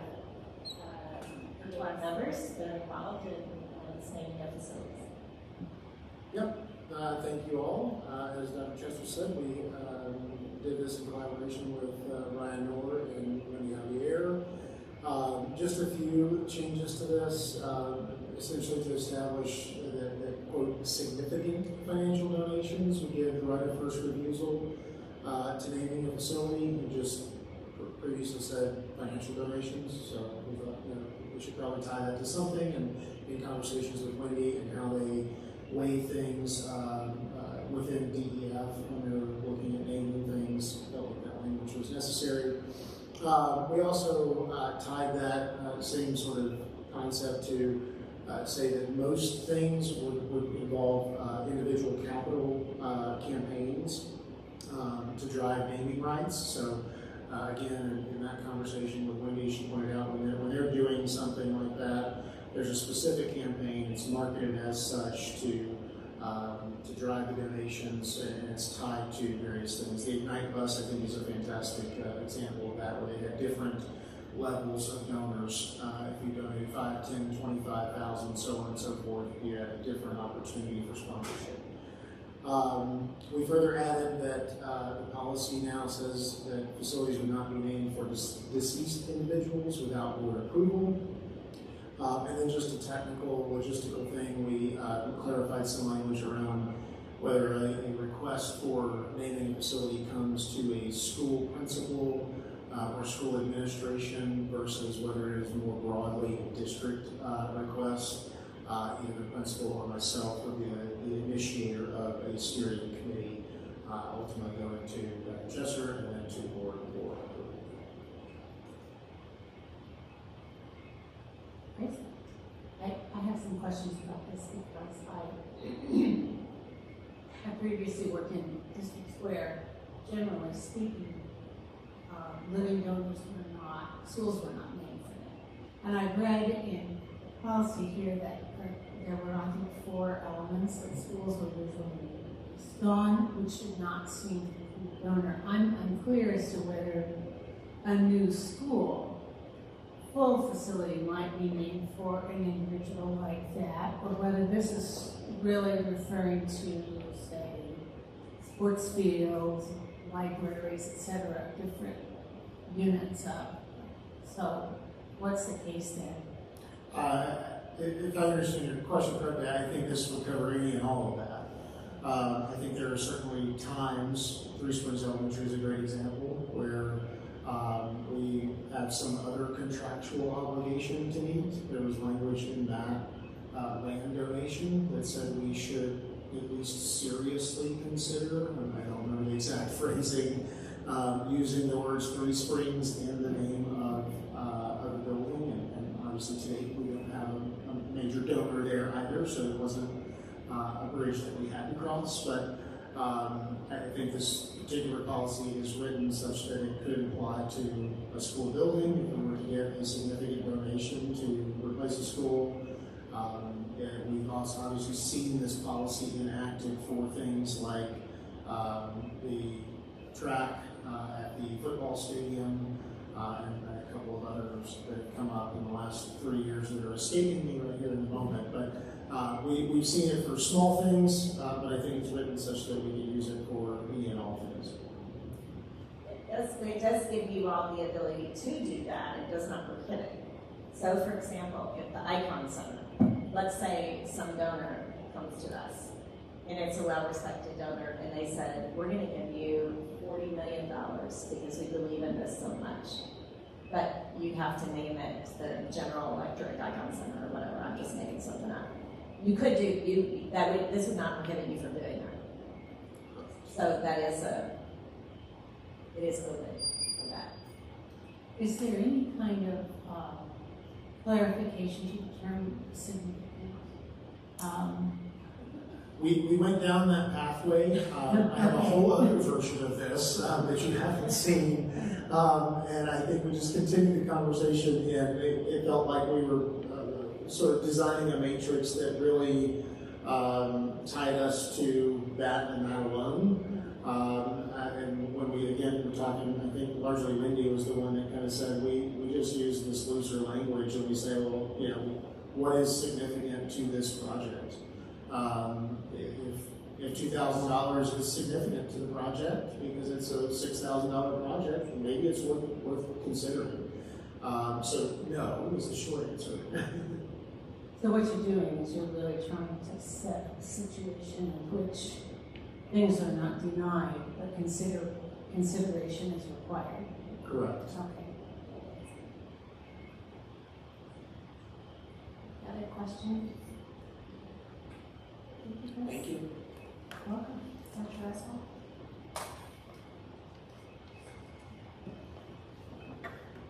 a lot of numbers that are involved in staying in facilities. Yep, thank you all. As Dr. Chester said, we did this in collaboration with Ryan Miller and Main Ave. Just a few changes to this, essentially to establish that quote, significant financial donations would give the right of first refusal to naming a facility. We just previously said financial donations, so we thought we should probably tie that to something, and in conversations with Wendy and how they weigh things within DEF when they're looking at naming things, felt like that language was necessary. We also tied that same sort of concept to say that most things would involve individual capital campaigns to drive naming rights. So again, in that conversation with Wendy, she pointed out when they're doing something like that, there's a specific campaign. It's marketed as such to drive the donations, and it's tied to various things. The Ignite Bus, I think, is a fantastic example of that, where they had different levels of donors. If you donate 5, 10, 25,000, so on and so forth, you had a different opportunity for sponsorship. We further added that the policy now says that facilities would not be named for deceased individuals without board approval. And then just a technical, logistical thing, we clarified some language around whether a request for naming a facility comes to a school principal or school administration versus whether it is more broadly a district request. Either the principal or myself would be the initiator of a steering committee, ultimately going to Chester and then to board. I have some questions about this because I previously worked in districts where, generally speaking, living donors schools were not named for that. And I read in policy here that there were, I think, 4 elements that schools were usually gone, which did not seem to be donor. I'm unclear as to whether a new school full facility might be named for an individual like that, or whether this is really referring to, say, sports fields, libraries, etc., different units of. So, what's the case there? If I understand your question correctly, I think this will cover any and all of that. I think there are certainly times, Three Springs Elementary is a great example, where we have some other contractual obligation to meet. There was language in that land donation that said we should at least seriously consider, and I don't remember the exact phrasing, using the words Three Springs in the name of the building, and obviously today we don't have a major donor there either, so it wasn't a bridge that we had to cross, but I think this particular policy is written such that it could apply to a school building if we were to get a significant donation to replace a school. And we've also obviously seen this policy enacted for things like the track at the football stadium, and a couple of others that have come up in the last 3 years that are escaping me right here in the moment. But we've seen it for small things, but I think it's written such that we can use it for any and all things. It does give you all the ability to do that. It does not prohibit. So, for example, if the Icon Center, let's say some donor comes to us, and it's a well-respected donor, and they said, we're going to give you $40 million because we believe in this so much. But you have to name it the General Electric Icon Center or whatever. I'm just making something up. You could do, this would not prohibit you from doing that. So that is it is open for that. Is there any kind of clarification to the term significant? We went down that pathway. I have a whole other version of this that you haven't seen. And I think we just continued the conversation, and it felt like we were sort of designing a matrix that really tied us to that and that alone. And when we, again, were talking, I think largely Wendy was the one that kind of said, we just use this looser language and we say, well, you know, what is significant to this project? If $2,000 is significant to the project because it's a $6,000 project, maybe it's worth considering. So no is the short answer. So what you're doing is you're really trying to set a situation in which things are not denied, but consideration is required. Correct. Okay. Other questions? Thank you. Welcome. Dr. Russell?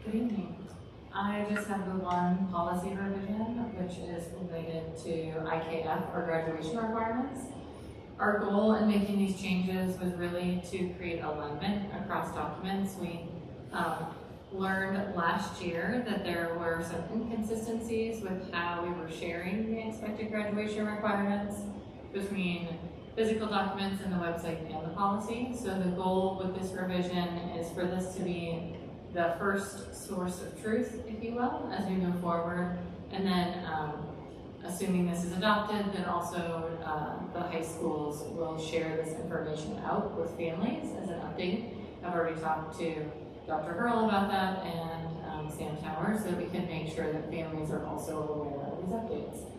Good evening. I just have the one policy revision, which is related to IKF, or graduation requirements. Our goal in making these changes was really to create alignment across documents. We learned last year that there were some inconsistencies with how we were sharing the expected graduation requirements between physical documents and the website and the policy. So the goal with this revision is for this to be the first source of truth, if you will, as we move forward. And then, assuming this is adopted, then also the high schools will share this information out with families as an update. I've already talked to Dr. Hurl about that and Sam Towers, so that we can make sure that families are also aware of these updates.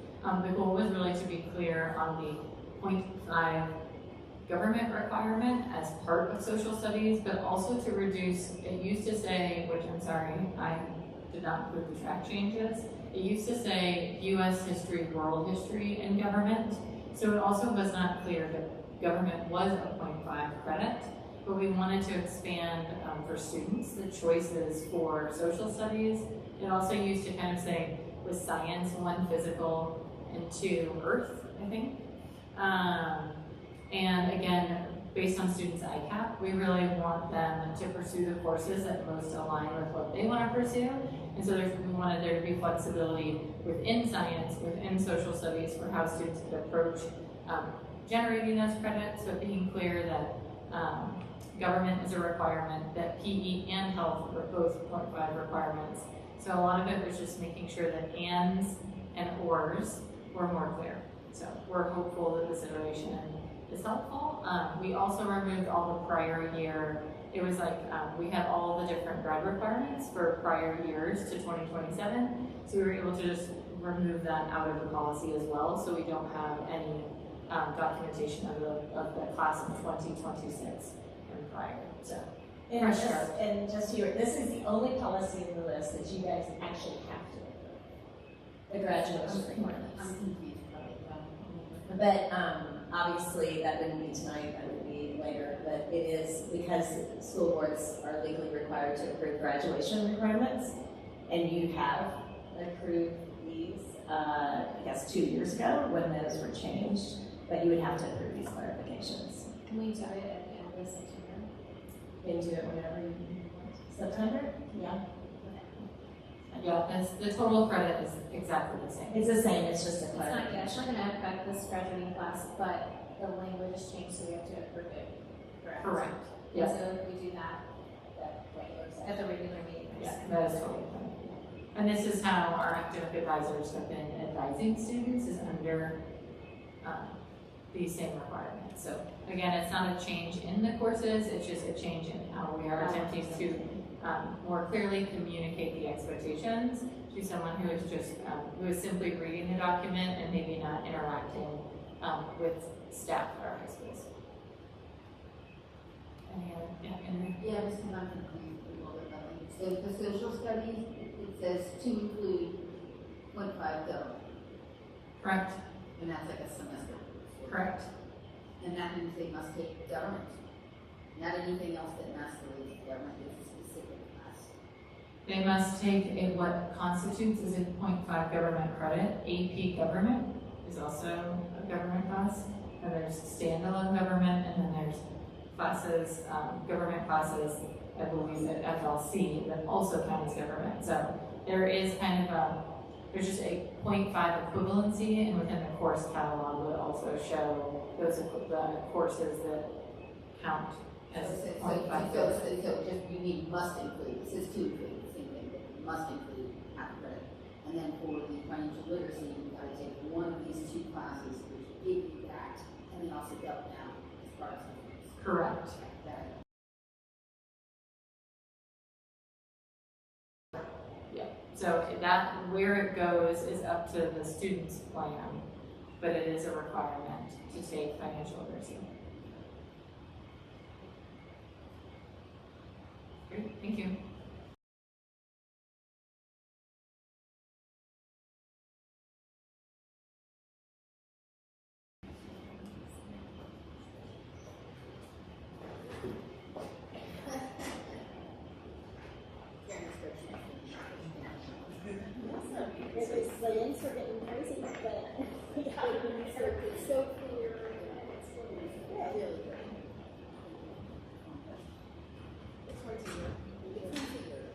The goal was really to be clear on the 0.5 government requirement as part of social studies, but also to reduce, it used to say, which I'm sorry, I did not include the track changes, it used to say U.S. history, world history, and government. So it also was not clear that government was a 0.5 credit, but we wanted to expand for students the choices for social studies. It also used to kind of say, with science, 1 physical and 2 earth, I think. And again, based on students' ICAP, we really want them to pursue the courses that most align with what they want to pursue. And so we wanted there to be flexibility within science, within social studies, for how students could approach generating those credits, but being clear that government is a requirement, that PE and health were both 0.5 requirements. So a lot of it was just making sure that ands and ors were more clear. So we're hopeful that this iteration is helpful. We also removed all the prior year. It was like we had all the different grad requirements for prior years to 2027. So we were able to just remove that out of the policy as well, so we don't have any documentation of the class of 2026 and prior. So, and just so this is the only policy in the list that you guys actually have to approve. The graduation requirements. I'm confused. But obviously that wouldn't be tonight, that would be later, but it is because school boards are legally required to approve graduation requirements, and you have approved these, I guess 2 years ago when those were changed, but you would have to approve these clarifications. Can we do it at the end of September? You can do it whenever you want. September? Yeah. Yeah, the total credit is exactly the same. It's the same, it's just a It's not clarification. going to affect this graduating class, but the language has changed, so we have to approve it. Correct. And so if we do that at the regular meeting. Yeah, that is totally fine. And this is how our academic advisors have been advising students, is under these same requirements. So again, it's not a change in the courses, it's just a change in how we are attempting to more clearly communicate the expectations to someone who is just, who is simply reading the document and maybe not interacting with staff at our high schools. Any other, Yeah, Ms. I'm confused a little bit about it. So the social studies, it says to include 0.5 government. Correct. And that's like a semester. Correct. And that means they must take government. Not anything else that masquerades as government, it's a specific class. They must take what constitutes as a 0.5 government credit. AP government is also a government class. And there's standalone government, and then there's classes, government classes, I believe at FLC, that also count as government. So there is kind of there's just a 0.5 equivalency, and within the course catalog would also show those the courses that count as 0.5. So just you need must include, this is to include, the same thing, must include half credit. And then for the financial literacy, you've got to take one of these two classes, which give you that, and then also double down as part of something. Correct. Yeah. So that where it goes is up to the student's plan, but it is a requirement to take financial literacy. Great, thank you. The links are getting crazy, but it's so clear. Yeah, really good. It's hard to hear. It's hard to hear.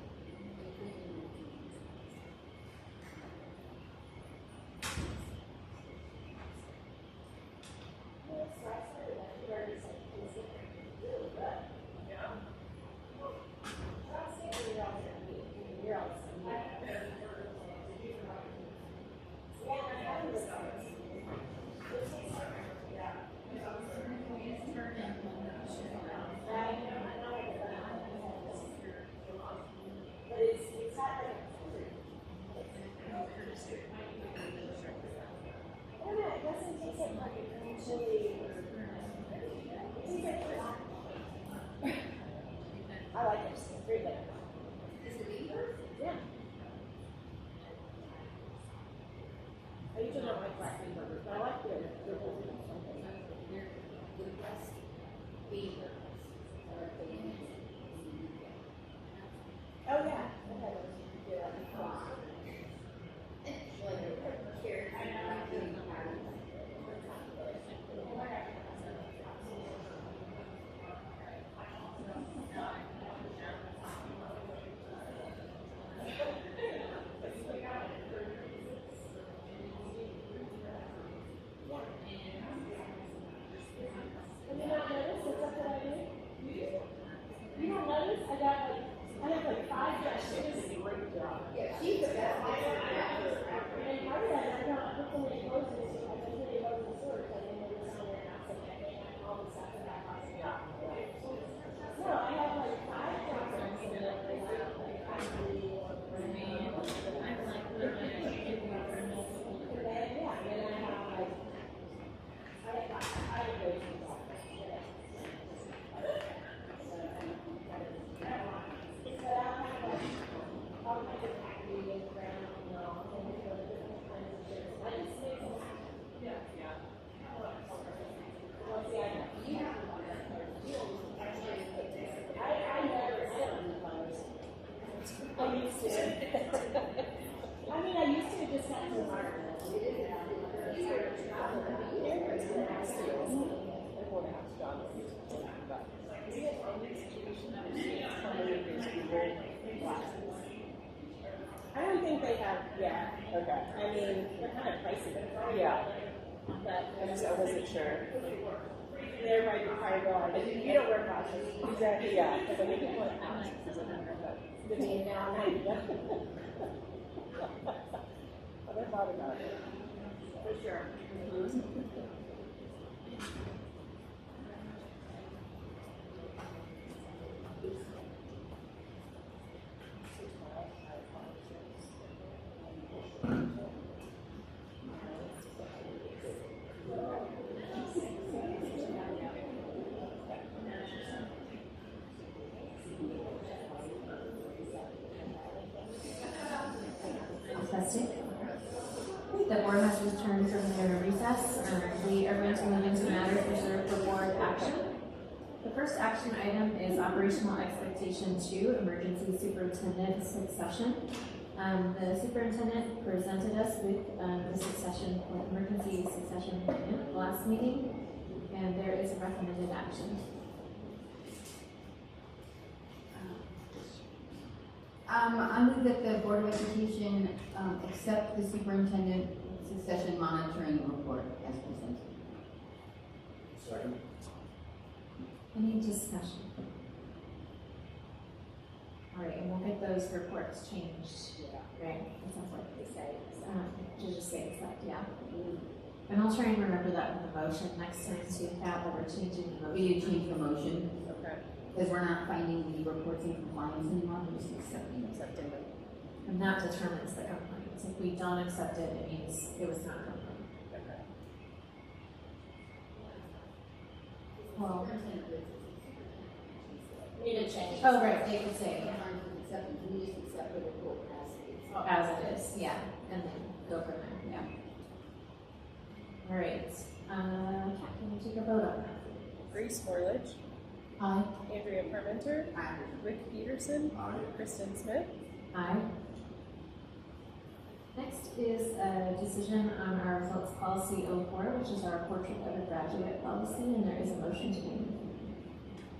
I like it. It's very good. Is it eager? Yeah. I usually don't like black bean burgers, but I like the whole thing. The best beaver. Oh, yeah. Okay. Yeah. I don't think they have, yeah, okay. I mean, they're kind of pricey. Yeah. But I wasn't sure. They're right I know. You don't wear glasses. Exactly, yeah. Because I think people have glasses in there, but the name now, I never thought about it. For sure. Testing. The board has returned from their recess. We are going to move into matters reserved for board action. The first action item is operational expectation 2, emergency superintendent succession. The superintendent presented us with the emergency succession plan last meeting, and there is a recommended action. I move that the Board of Education accept the superintendent succession monitoring report as presented. Second. Any discussion? All right, and we'll get those reports changed. Yeah. Right? That sounds like they say. To just say accept, yeah. And I'll try and remember that in the motion next time too, Pat, that we're changing the motion. We did change the motion. Okay. Because we're not finding the reports in compliance anymore, we're just accepting them. And that determines the compliance. If we don't accept it, it means it was not compliant. Okay. Well, We need to change. oh, right, they could say We just accept the report as it is, yeah, and then go from there, yeah. All right, Kat, can you take a vote on that? Grace Morlich. Aye. Andrea Parmenter. Aye. Rick Peterson. Aye. Kristen Smith. Aye. Next is a decision on our results policy 04, which is our portrait of a graduate policy, and there is a motion to be made.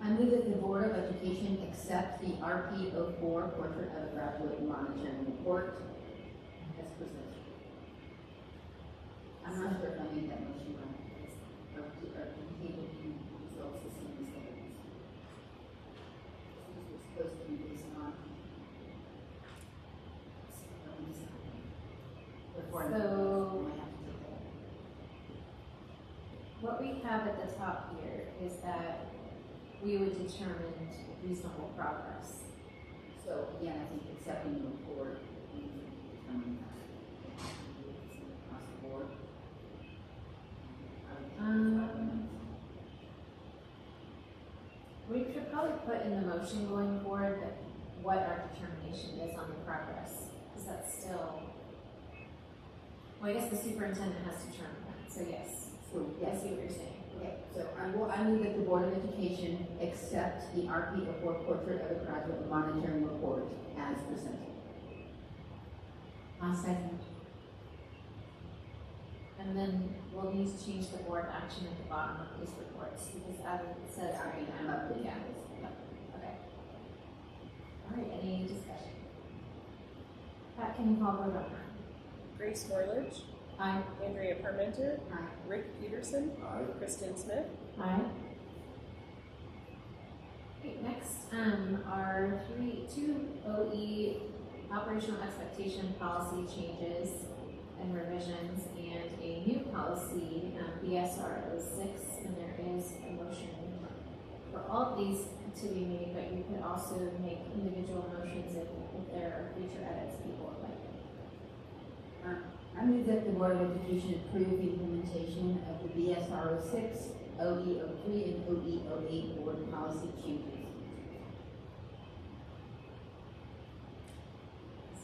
I move that the Board of Education accept the RP04 portrait of a graduate monitoring report as presented. I'm not sure if I made that motion right. Or table the results the same as the others. This was supposed to be based on. So, what we have at the top here is that we would determine reasonable progress. So again, I think accepting the report, we determine across the board. We could probably put in the motion going forward that what our determination is on the progress, because that's still, well, I guess the superintendent has to determine that, so yes. So, I yes. see what you're saying. Okay, so I move that the Board of Education accept the RP04 portrait of a graduate monitoring report as presented. I'll second. And then we'll need to change the board action at the bottom of these reports, because as it says right now, yeah. Okay. All right, any discussion? Pat, can you call vote on that? Grace Morlich. Aye. Andrea Parmenter. Aye. Rick Peterson. Aye. Kristen Smith. Aye. Okay, next, are two OE operational expectation policy changes and revisions, and a new policy, BSR 06, and there is a motion for all of these to be made, but you could also make individual motions if there are future edits people would like. I move that the Board of Education approve the implementation of the BSR 06, OE 03, and OE 08 board policy changes.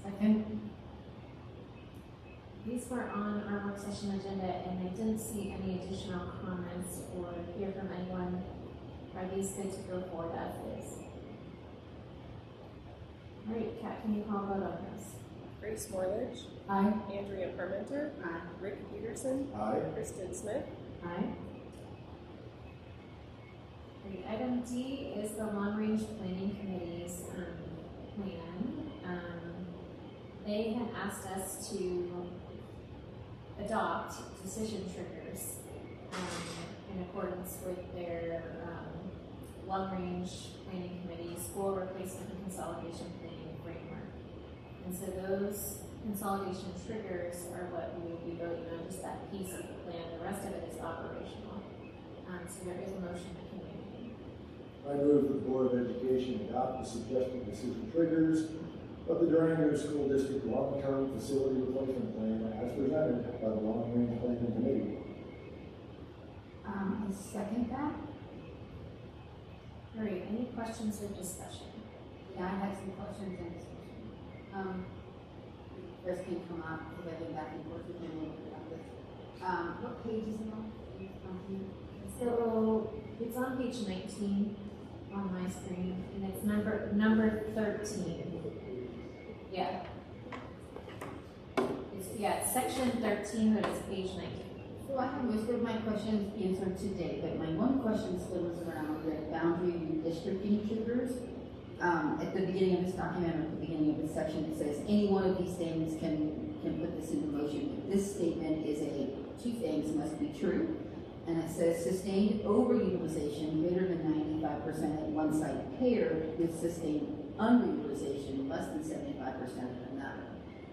Second. These were on our work session agenda, and I didn't see any additional comments or hear from anyone. Are these good to go forward as is? All right, Kat, can you call vote on this? Grace Morlich. Aye. Andrea Parmenter. Aye. Rick Peterson. Aye. Kristen Smith. Aye. Great. Item D is the long-range planning committee's plan. They had asked us to adopt decision triggers in accordance with their long-range planning committee, school replacement and consolidation planning framework. And so those consolidation triggers are what we will be voting on, just that piece of the plan. The rest of it is operational. So there is a motion that can be made. I move that the Board of Education adopt the suggested decision triggers of the Durango School District long-term facility replacement plan as presented by the long-range planning committee. I second that. All right, any questions or discussion? Yeah, I have some questions and discussion. First can come up because I've been back and forth with him a little bit about this. What page is it on? So it's on page 19 on my screen, and it's number 13. Yeah. It's section 13, but it's page 19. So I have most of my questions answered today, but my one question still is around the boundary redistricting triggers. At the beginning of this document, or at the beginning of this section, it says any one of these things can put this into motion. This statement is two things must be true. And it says sustained overutilization greater than 95% at one site paired with sustained underutilization less than 75% at another.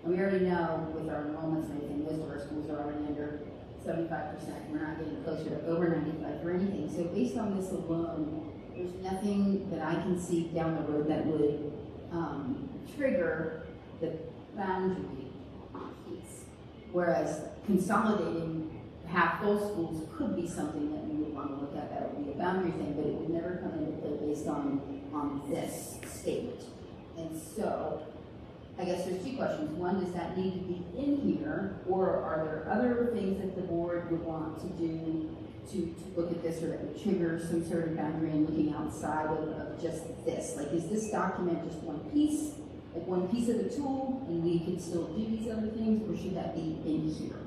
And we already know with our enrollments and everything, most of our schools are already under 75%. We're not getting closer to over 95 or anything. So based on this alone, there's nothing that I can see down the road that would trigger the boundary piece. Whereas consolidating half full schools could be something that we would want to look at. That would be a boundary thing, but it would never come into play based on this statement. And so, I guess there's two questions. One, does that need to be in here, or are there other things that the board would want to do to look at this, or that would trigger some sort of boundary and looking outside of just this? Like, is this document just one piece, like one piece of the tool, and we could still do these other things, or should that be in here?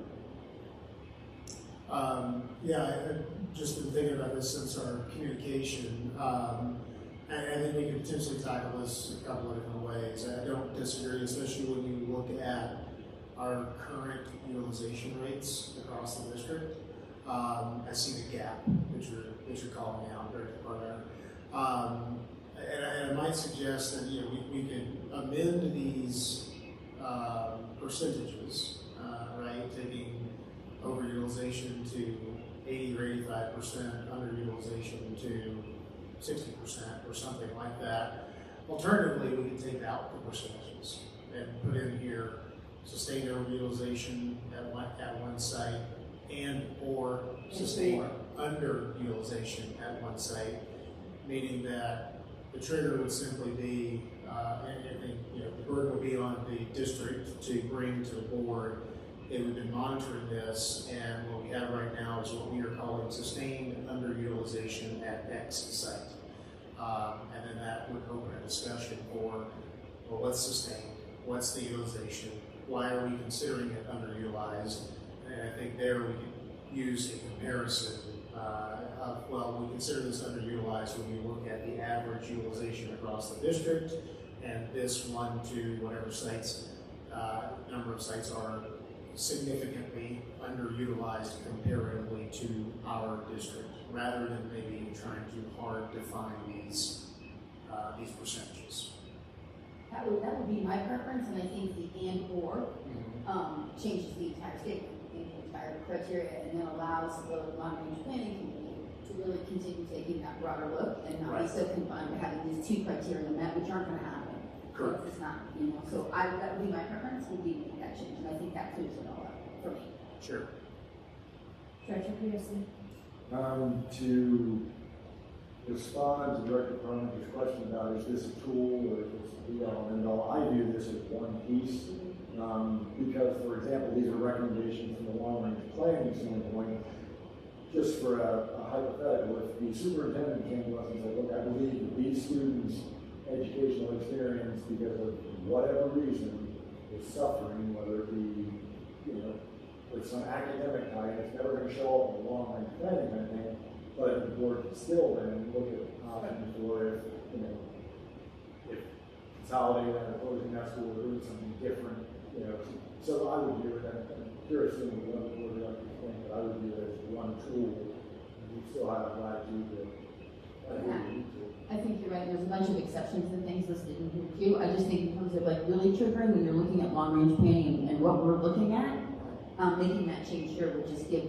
I've just been thinking about this since our communication, and I think we could potentially tackle this a couple of different ways. I don't disagree, especially when you look at our current utilization rates across the district. I see the gap that you're calling out, Director Carter. And I might suggest that we could amend these percentages, right? Taking overutilization to 80 or 85%, underutilization to 60% or something like that. Alternatively, we could take out the percentages and put in here sustained overutilization at one site and or sustained underutilization at one site, meaning that the trigger would simply be, I think the burden would be on the district to bring to the board. They would be monitoring this, and what we have right now is what we are calling sustained underutilization at X site. And then that would open a discussion for, well, what's sustained? What's the utilization? Why are we considering it underutilized? And I think there we could use a comparison of, well, we consider this underutilized when we look at the average utilization across the district, and this one to whatever sites, number of sites are significantly underutilized comparatively to our district, rather than maybe trying to hard define these percentages. That would be my preference, and I think the and or changes the entire statement, the entire criteria, and then allows the long-range planning committee to really continue taking that broader look and not be so confined to having these two criteria met, which aren't going to happen. Correct. It's not, so that would be my preference, would be make that change, and I think that clears it all up for me. Sure. Director Peterson. To respond to Director Cronin's question about is this a tool or is this a be-all and end-all, I view this as one piece because, for example, these are recommendations from the long-range planning standpoint. Just for a hypothetical, if the superintendent came to us and said, look, I believe that these students' educational experience, because of whatever reason, is suffering, whether it be, with some academic tie, it's never going to show up in the long-range planning campaign, but the board can still then look at options for if consolidating and closing that school or doing something different, So I would view it, and I'm curious to know what the board would like to think, but I would view it as one tool, and we still have latitude to bunch of exceptions and things listed in here too. I just think in terms of like really triggering when you're looking at long-range planning and what we're looking at, making that change here would just give,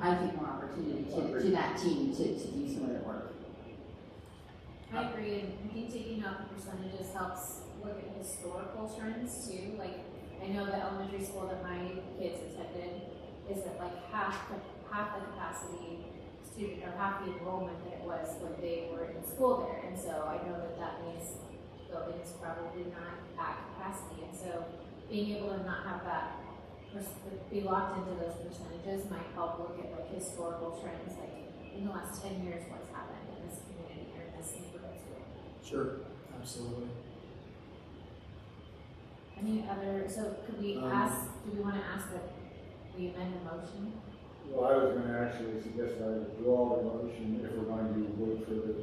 I think, more opportunity to that team to do some of their work. I agree, and I think taking out the percentages helps look at historical trends too. Like, I know the elementary school that my kids attended is at like half the capacity student, or half the enrollment that it was when they were in school there. And so I know that means buildings probably not at capacity. And so being able to not have that, be locked into those percentages might help look at like historical trends, like in the last 10 years, what's happened in this community or in this neighborhood school. Sure, absolutely. Any other, so could we ask, do we want to ask that we amend the motion? Well, I was going to actually suggest I withdraw the motion if we're going to wait for the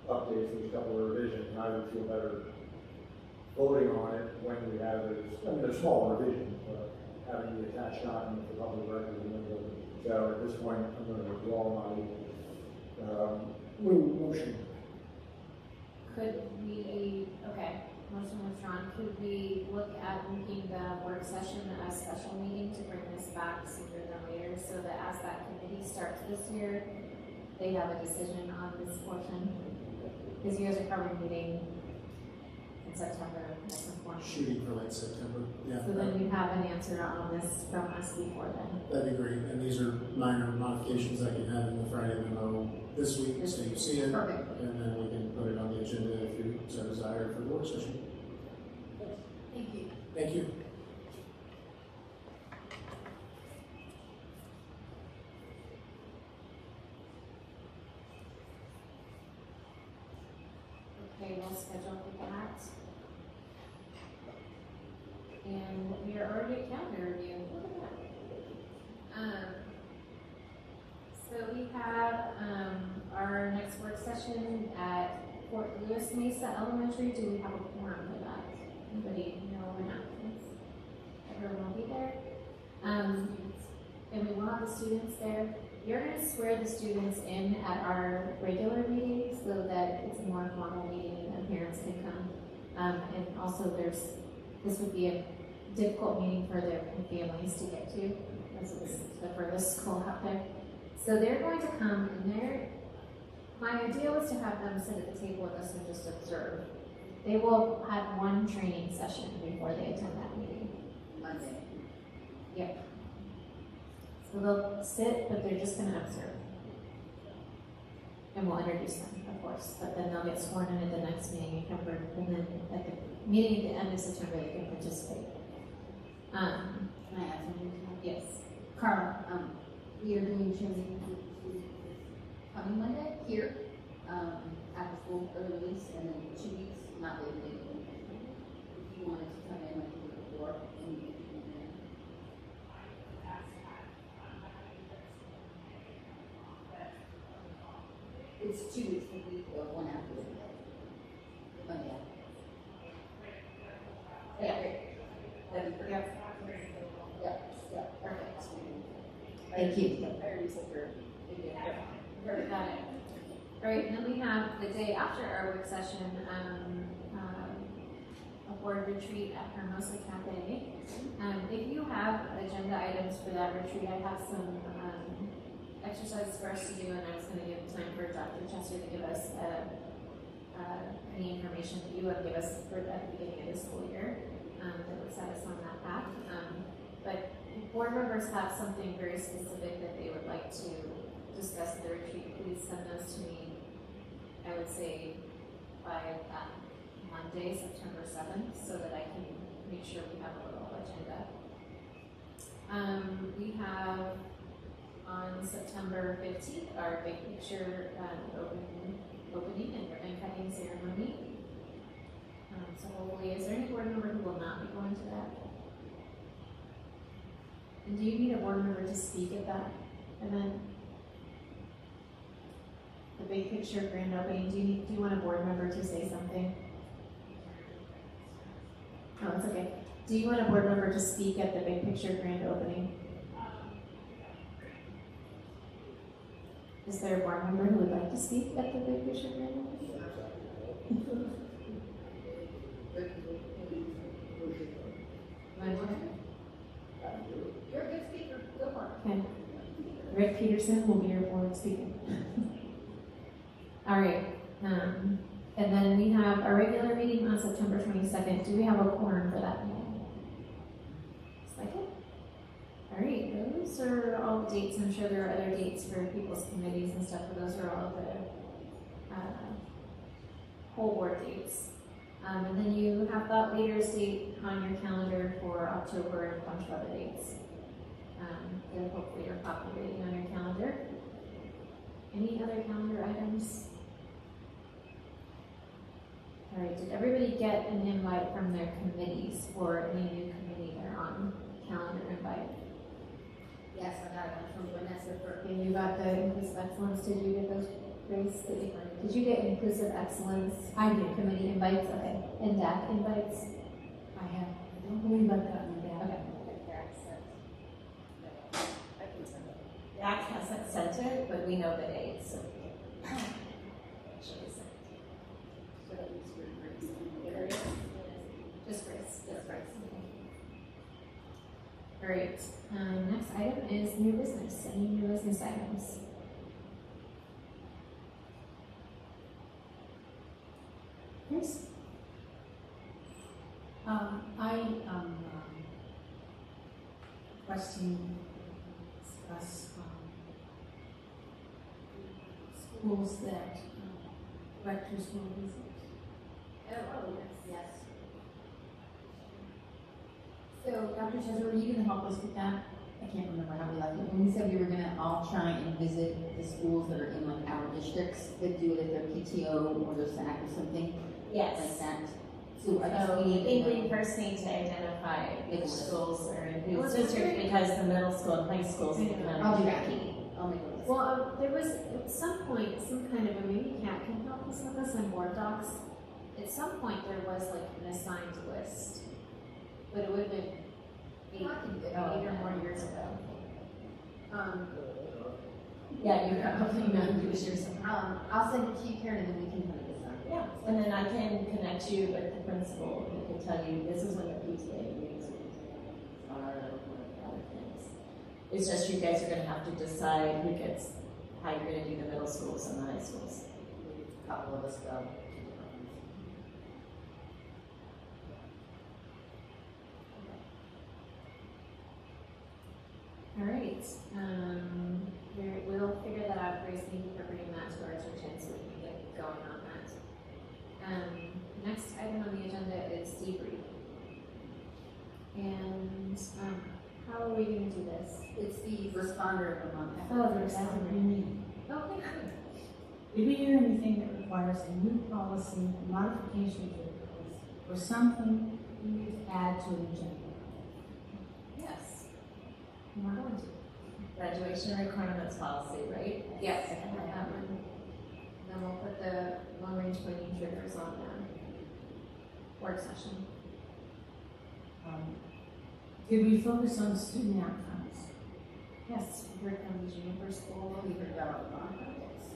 updates, there's a couple of revisions, and I would feel better voting on it when we have those, I mean, they're small revisions, but having the attached document for public record. So at this point, I'm going to withdraw my motion. Could we, okay, motion withdrawn, could we look at making the work session a special meeting to bring this back sooner than later, so that as that committee starts this year, they have a decision on this portion? Because you guys are probably meeting in September at some point. Shooting for late September, yeah. So then you have an answer on this from us before then. That'd be great, and these are minor modifications I can have in the Friday memo this week, so you see it. Perfect. And then we can put it on the agenda if you so desire for the work session. Thank you. Thank you. Okay, we'll schedule for that. And we are already at calendar review. Look at that. So we have our next work session at Fort Lewis Mesa Elementary. Do we have a quorum for that? Anybody know when that is? Everyone will be there. And we will have the students there. You're going to swear the students in at our regular meetings so that it's a more formal meeting and parents can come. And also this would be a difficult meeting for their families to get to, as it's the furthest school out there. So they're going to come, and my idea was to have them sit at the table with us and just observe. They will have one training session before they attend that meeting. Monday. Yep. So they'll sit, but they're just going to observe. And we'll introduce them, of course. But then they'll get sworn in at the next meeting in September, and then at the meeting at the end of September, they can participate. Can I add something? Yes. Carl, we are doing training coming Monday here, after school, early release, and then 2 weeks, not later than if you wanted to come in like you did before, and you can come in. It's 2 weeks, the week of one after the Monday. Yeah, great. That'd be great. Yeah, perfect. Thank you. I already said Perfect, got it. All right, and then we have the day after our work session, a board retreat at Hermosa Cafe. If you have agenda items for that retreat, I have some exercises for us to do, and I was going to give time for Dr. Chester to give us any information that you would give us at the beginning of the school year that would set us on that path. But board members have something very specific that they would like to discuss at the retreat, please send those to me, I would say, by Monday, September 7th, so that I can make sure we have a little agenda. We have on September 15th our big picture opening and ribbon cutting ceremony. So hopefully, is there any board member who will not be going to that? And do you need a board member to speak at that event? The big picture grand opening, do you want a board member to say something? Oh, it's okay. Do you want a board member to speak at the big picture grand opening? Is there a board member who would like to speak at the big picture grand opening? You're a good speaker. Go for it. Okay. Rick Peterson will be your board speaker. All right. And then we have our regular meeting on September 22nd. Do we have a quorum for that meeting? Second? All right. Those are all the dates. I'm sure there are other dates for people's committees and stuff, but those are all the whole board dates. And then you have that leaders date on your calendar for October and a bunch of other dates. That hopefully are populating on your calendar. Any other calendar items? All right, did everybody get an invite from their committees or any new committee they're on calendar invite? Yes, I got one from Vanessa for. And you got the Inclusive Excellence, did you get those, Grace? Did you get Inclusive Excellence? I did. Committee invites, okay. And DAC invites? I have. I don't believe I've gotten that. Okay. Dax hasn't sent it, but we know the date, so. Just Grace. Just Grace. All right. Next item is new business. Any new business items? Yes. I am requesting discuss schools that rectors will visit. Oh, yes. So, Dr. Chesler, were you going to help us with that? I can't remember how we left it. When we said we were going to all try and visit the schools that are in like our districts that do it at their PTO or their SAC or something Yes. like that. So I guess So we I need think to we know. first need to identify which schools are in whose Well, district, because the middle school and high schools become I'll do that. tricky. I'll make a list. Well, there was at some point some kind of, maybe Kat can help us with this in board docs. At some point there was like an assigned list, but it would have been eight or more years ago. Yeah, you probably know who's yours. I'll send it to you, Karen, and then we can kind of decide. Yeah, and then I can connect you with the principal who can tell you this is when the PTA meetings are, other things. It's just you guys are gonna have to decide who gets, how you're gonna do the middle schools and the high schools. A couple of us go. All right. We'll figure that out. Grace, thank you for bringing that to our attention so we can get going on that. Next item on the agenda is debrief. And how are we going to do this? It's the responder of the month. Oh, there's that every meeting. Okay, good. Did we hear anything that requires a new policy, modification to the policy, or something we need to add to an agenda? Yes. And we're going to. Graduation requirements policy, right? Yes. I have that one. Then we'll put the long-range planning triggers on the work session. Did we focus on student outcomes? Yes, we heard from the junior school. We heard about projects.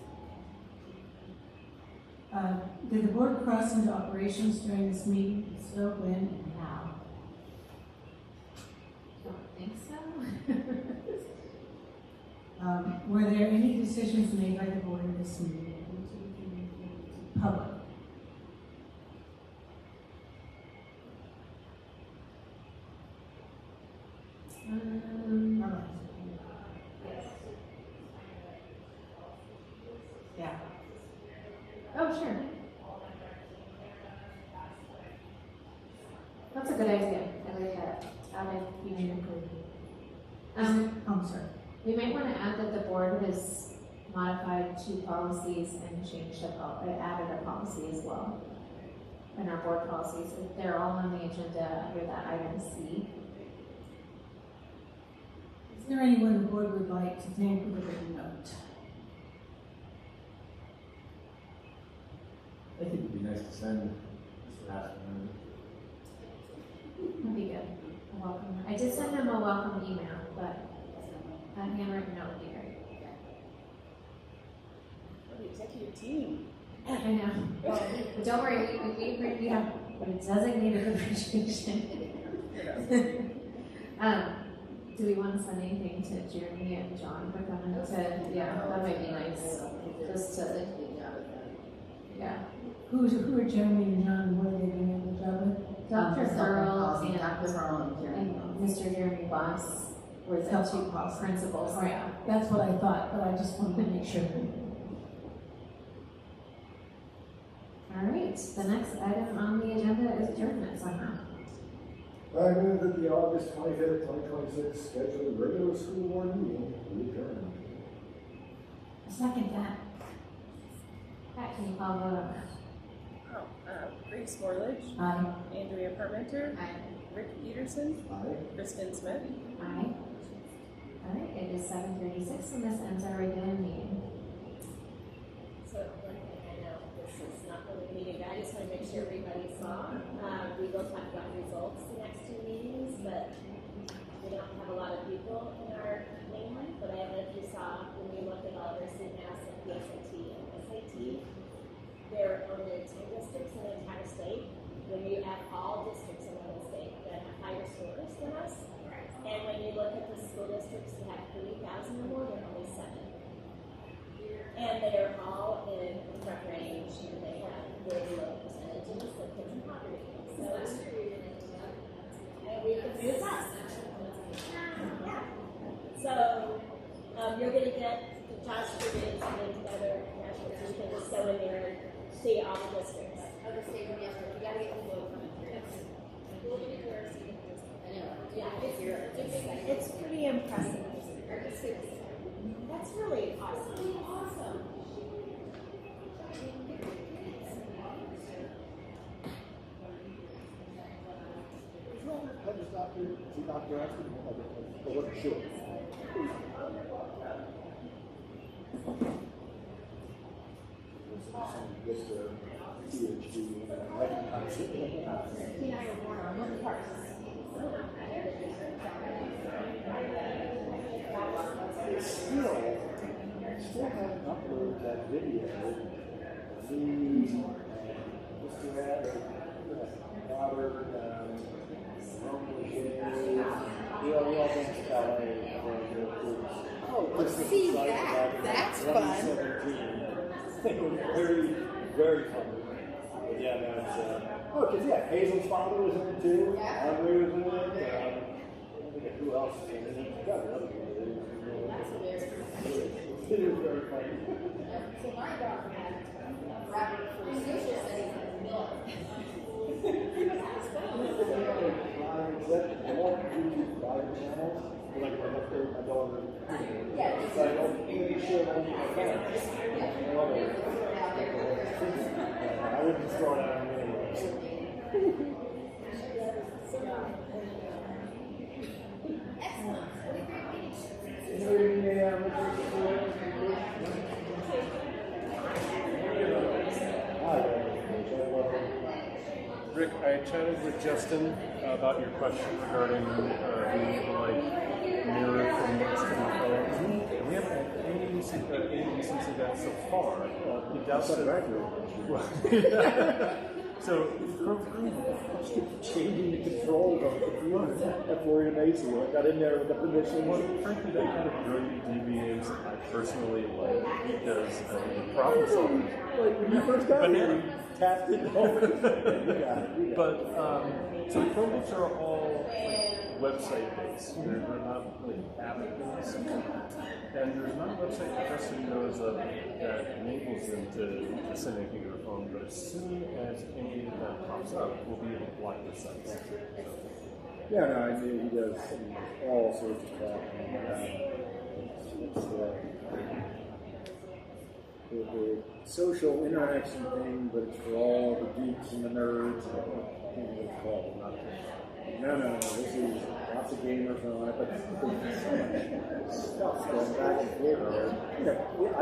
Did the board cross into operations during this meeting? If so, when and how? Don't think so. Were there any decisions made by the board in this meeting that need to be communicated to the public? Yes. Yeah. Oh, sure. That's a good idea. I like that. Add a future include. I'm sorry. We might want to add that the board has modified 2 policies and changed added a policy as well. In our board policies, they're all on the agenda under that item C. Is there anyone the board would like to thank with a written note? I think it'd be nice to send Mr. Aspen. That'd be good. A welcome. I did send him a welcome email, but a handwritten note would be great. The executive team. I know. But don't worry, we have a designated appreciation. Do we want to send anything to Jeremy and John for coming to? Yeah, that might be nice. Just to, yeah. Who are Jeremy and John? What are they doing a good job with? Dr. Furl and Dr. Furl and Mr. Jeremy Boss were the two principals. Right. Yeah. That's what I thought, but I just wanted to make sure. All right. The next item on the agenda is adjournment somehow. I move that the August 25th, 2026 scheduled regular school board meeting be adjourned. Second that. Pat, can you call vote on that? Grace Morledge. Aye. Andrea Parmenter. Aye. Rick Peterson. Aye. Kristen Smith. Aye. All right, it is 7:36 and this ends our regular meeting. So one thing I know, this is not really a meeting, but I just want to make sure everybody saw. We will talk about results the next two meetings, but we don't have a lot of people in our main one. But I don't know if you saw when we looked at all of our student assets, the SAT and SAT, there are only 10 districts in the entire state. When you add all districts in one state that have higher scores than us, and when you look at the school districts that have 3,000 or more, there are only 7. And they are all in the front range, and they have really low percentages of kids in poverty. So, and we can do that. Yeah. So, you're going to get Josh Students putting together national, so you can just go in there and see all the districts. Of the state of district. You got to get the vote from it. Yeah, it's pretty impressive. That's really awesome. Awesome. I just Dr. Aston, I wasn't sure. Just PhD, He and I are born on one part. Still haven't uploaded that video. The Mr. Robert, we all went to LA for the cruise. Oh, let's see that. That's fun. It was very, very fun. But yeah, that's, because yeah, Hazel's father was in it too. Andre was in it. I don't think who else is in it. Got another one. It was very funny. So my daughter had Robert for social studies in Miller. I want YouTube live channels. Like if I left there with my daughter. Yeah. So I don't really share only my friends. I wouldn't just throw it out on anyway. Rick, I chatted with Justin about your question regarding the mirror from what's coming from. We haven't had any instances of that so far. He doubts that. So, changing the controls on the computer. That's where it makes you. I got in there with the permission. Well, frankly, that kind of really deviates I personally like because the problem solving. Like when you first got here, you tapped it over. But so the Chromebooks are all website based. They're not like app based. And there's not a website that Justin knows of that enables them to send anything to their phone. But as soon as any of that pops up, we'll be able to block the sites. So. Yeah, no, I knew he does all sorts of crap. The social interaction thing, but it's for all the geeks and the nerds. I don't know what it's called. No. This is lots of gamers and all that, but there's so much stuff going back and forth there.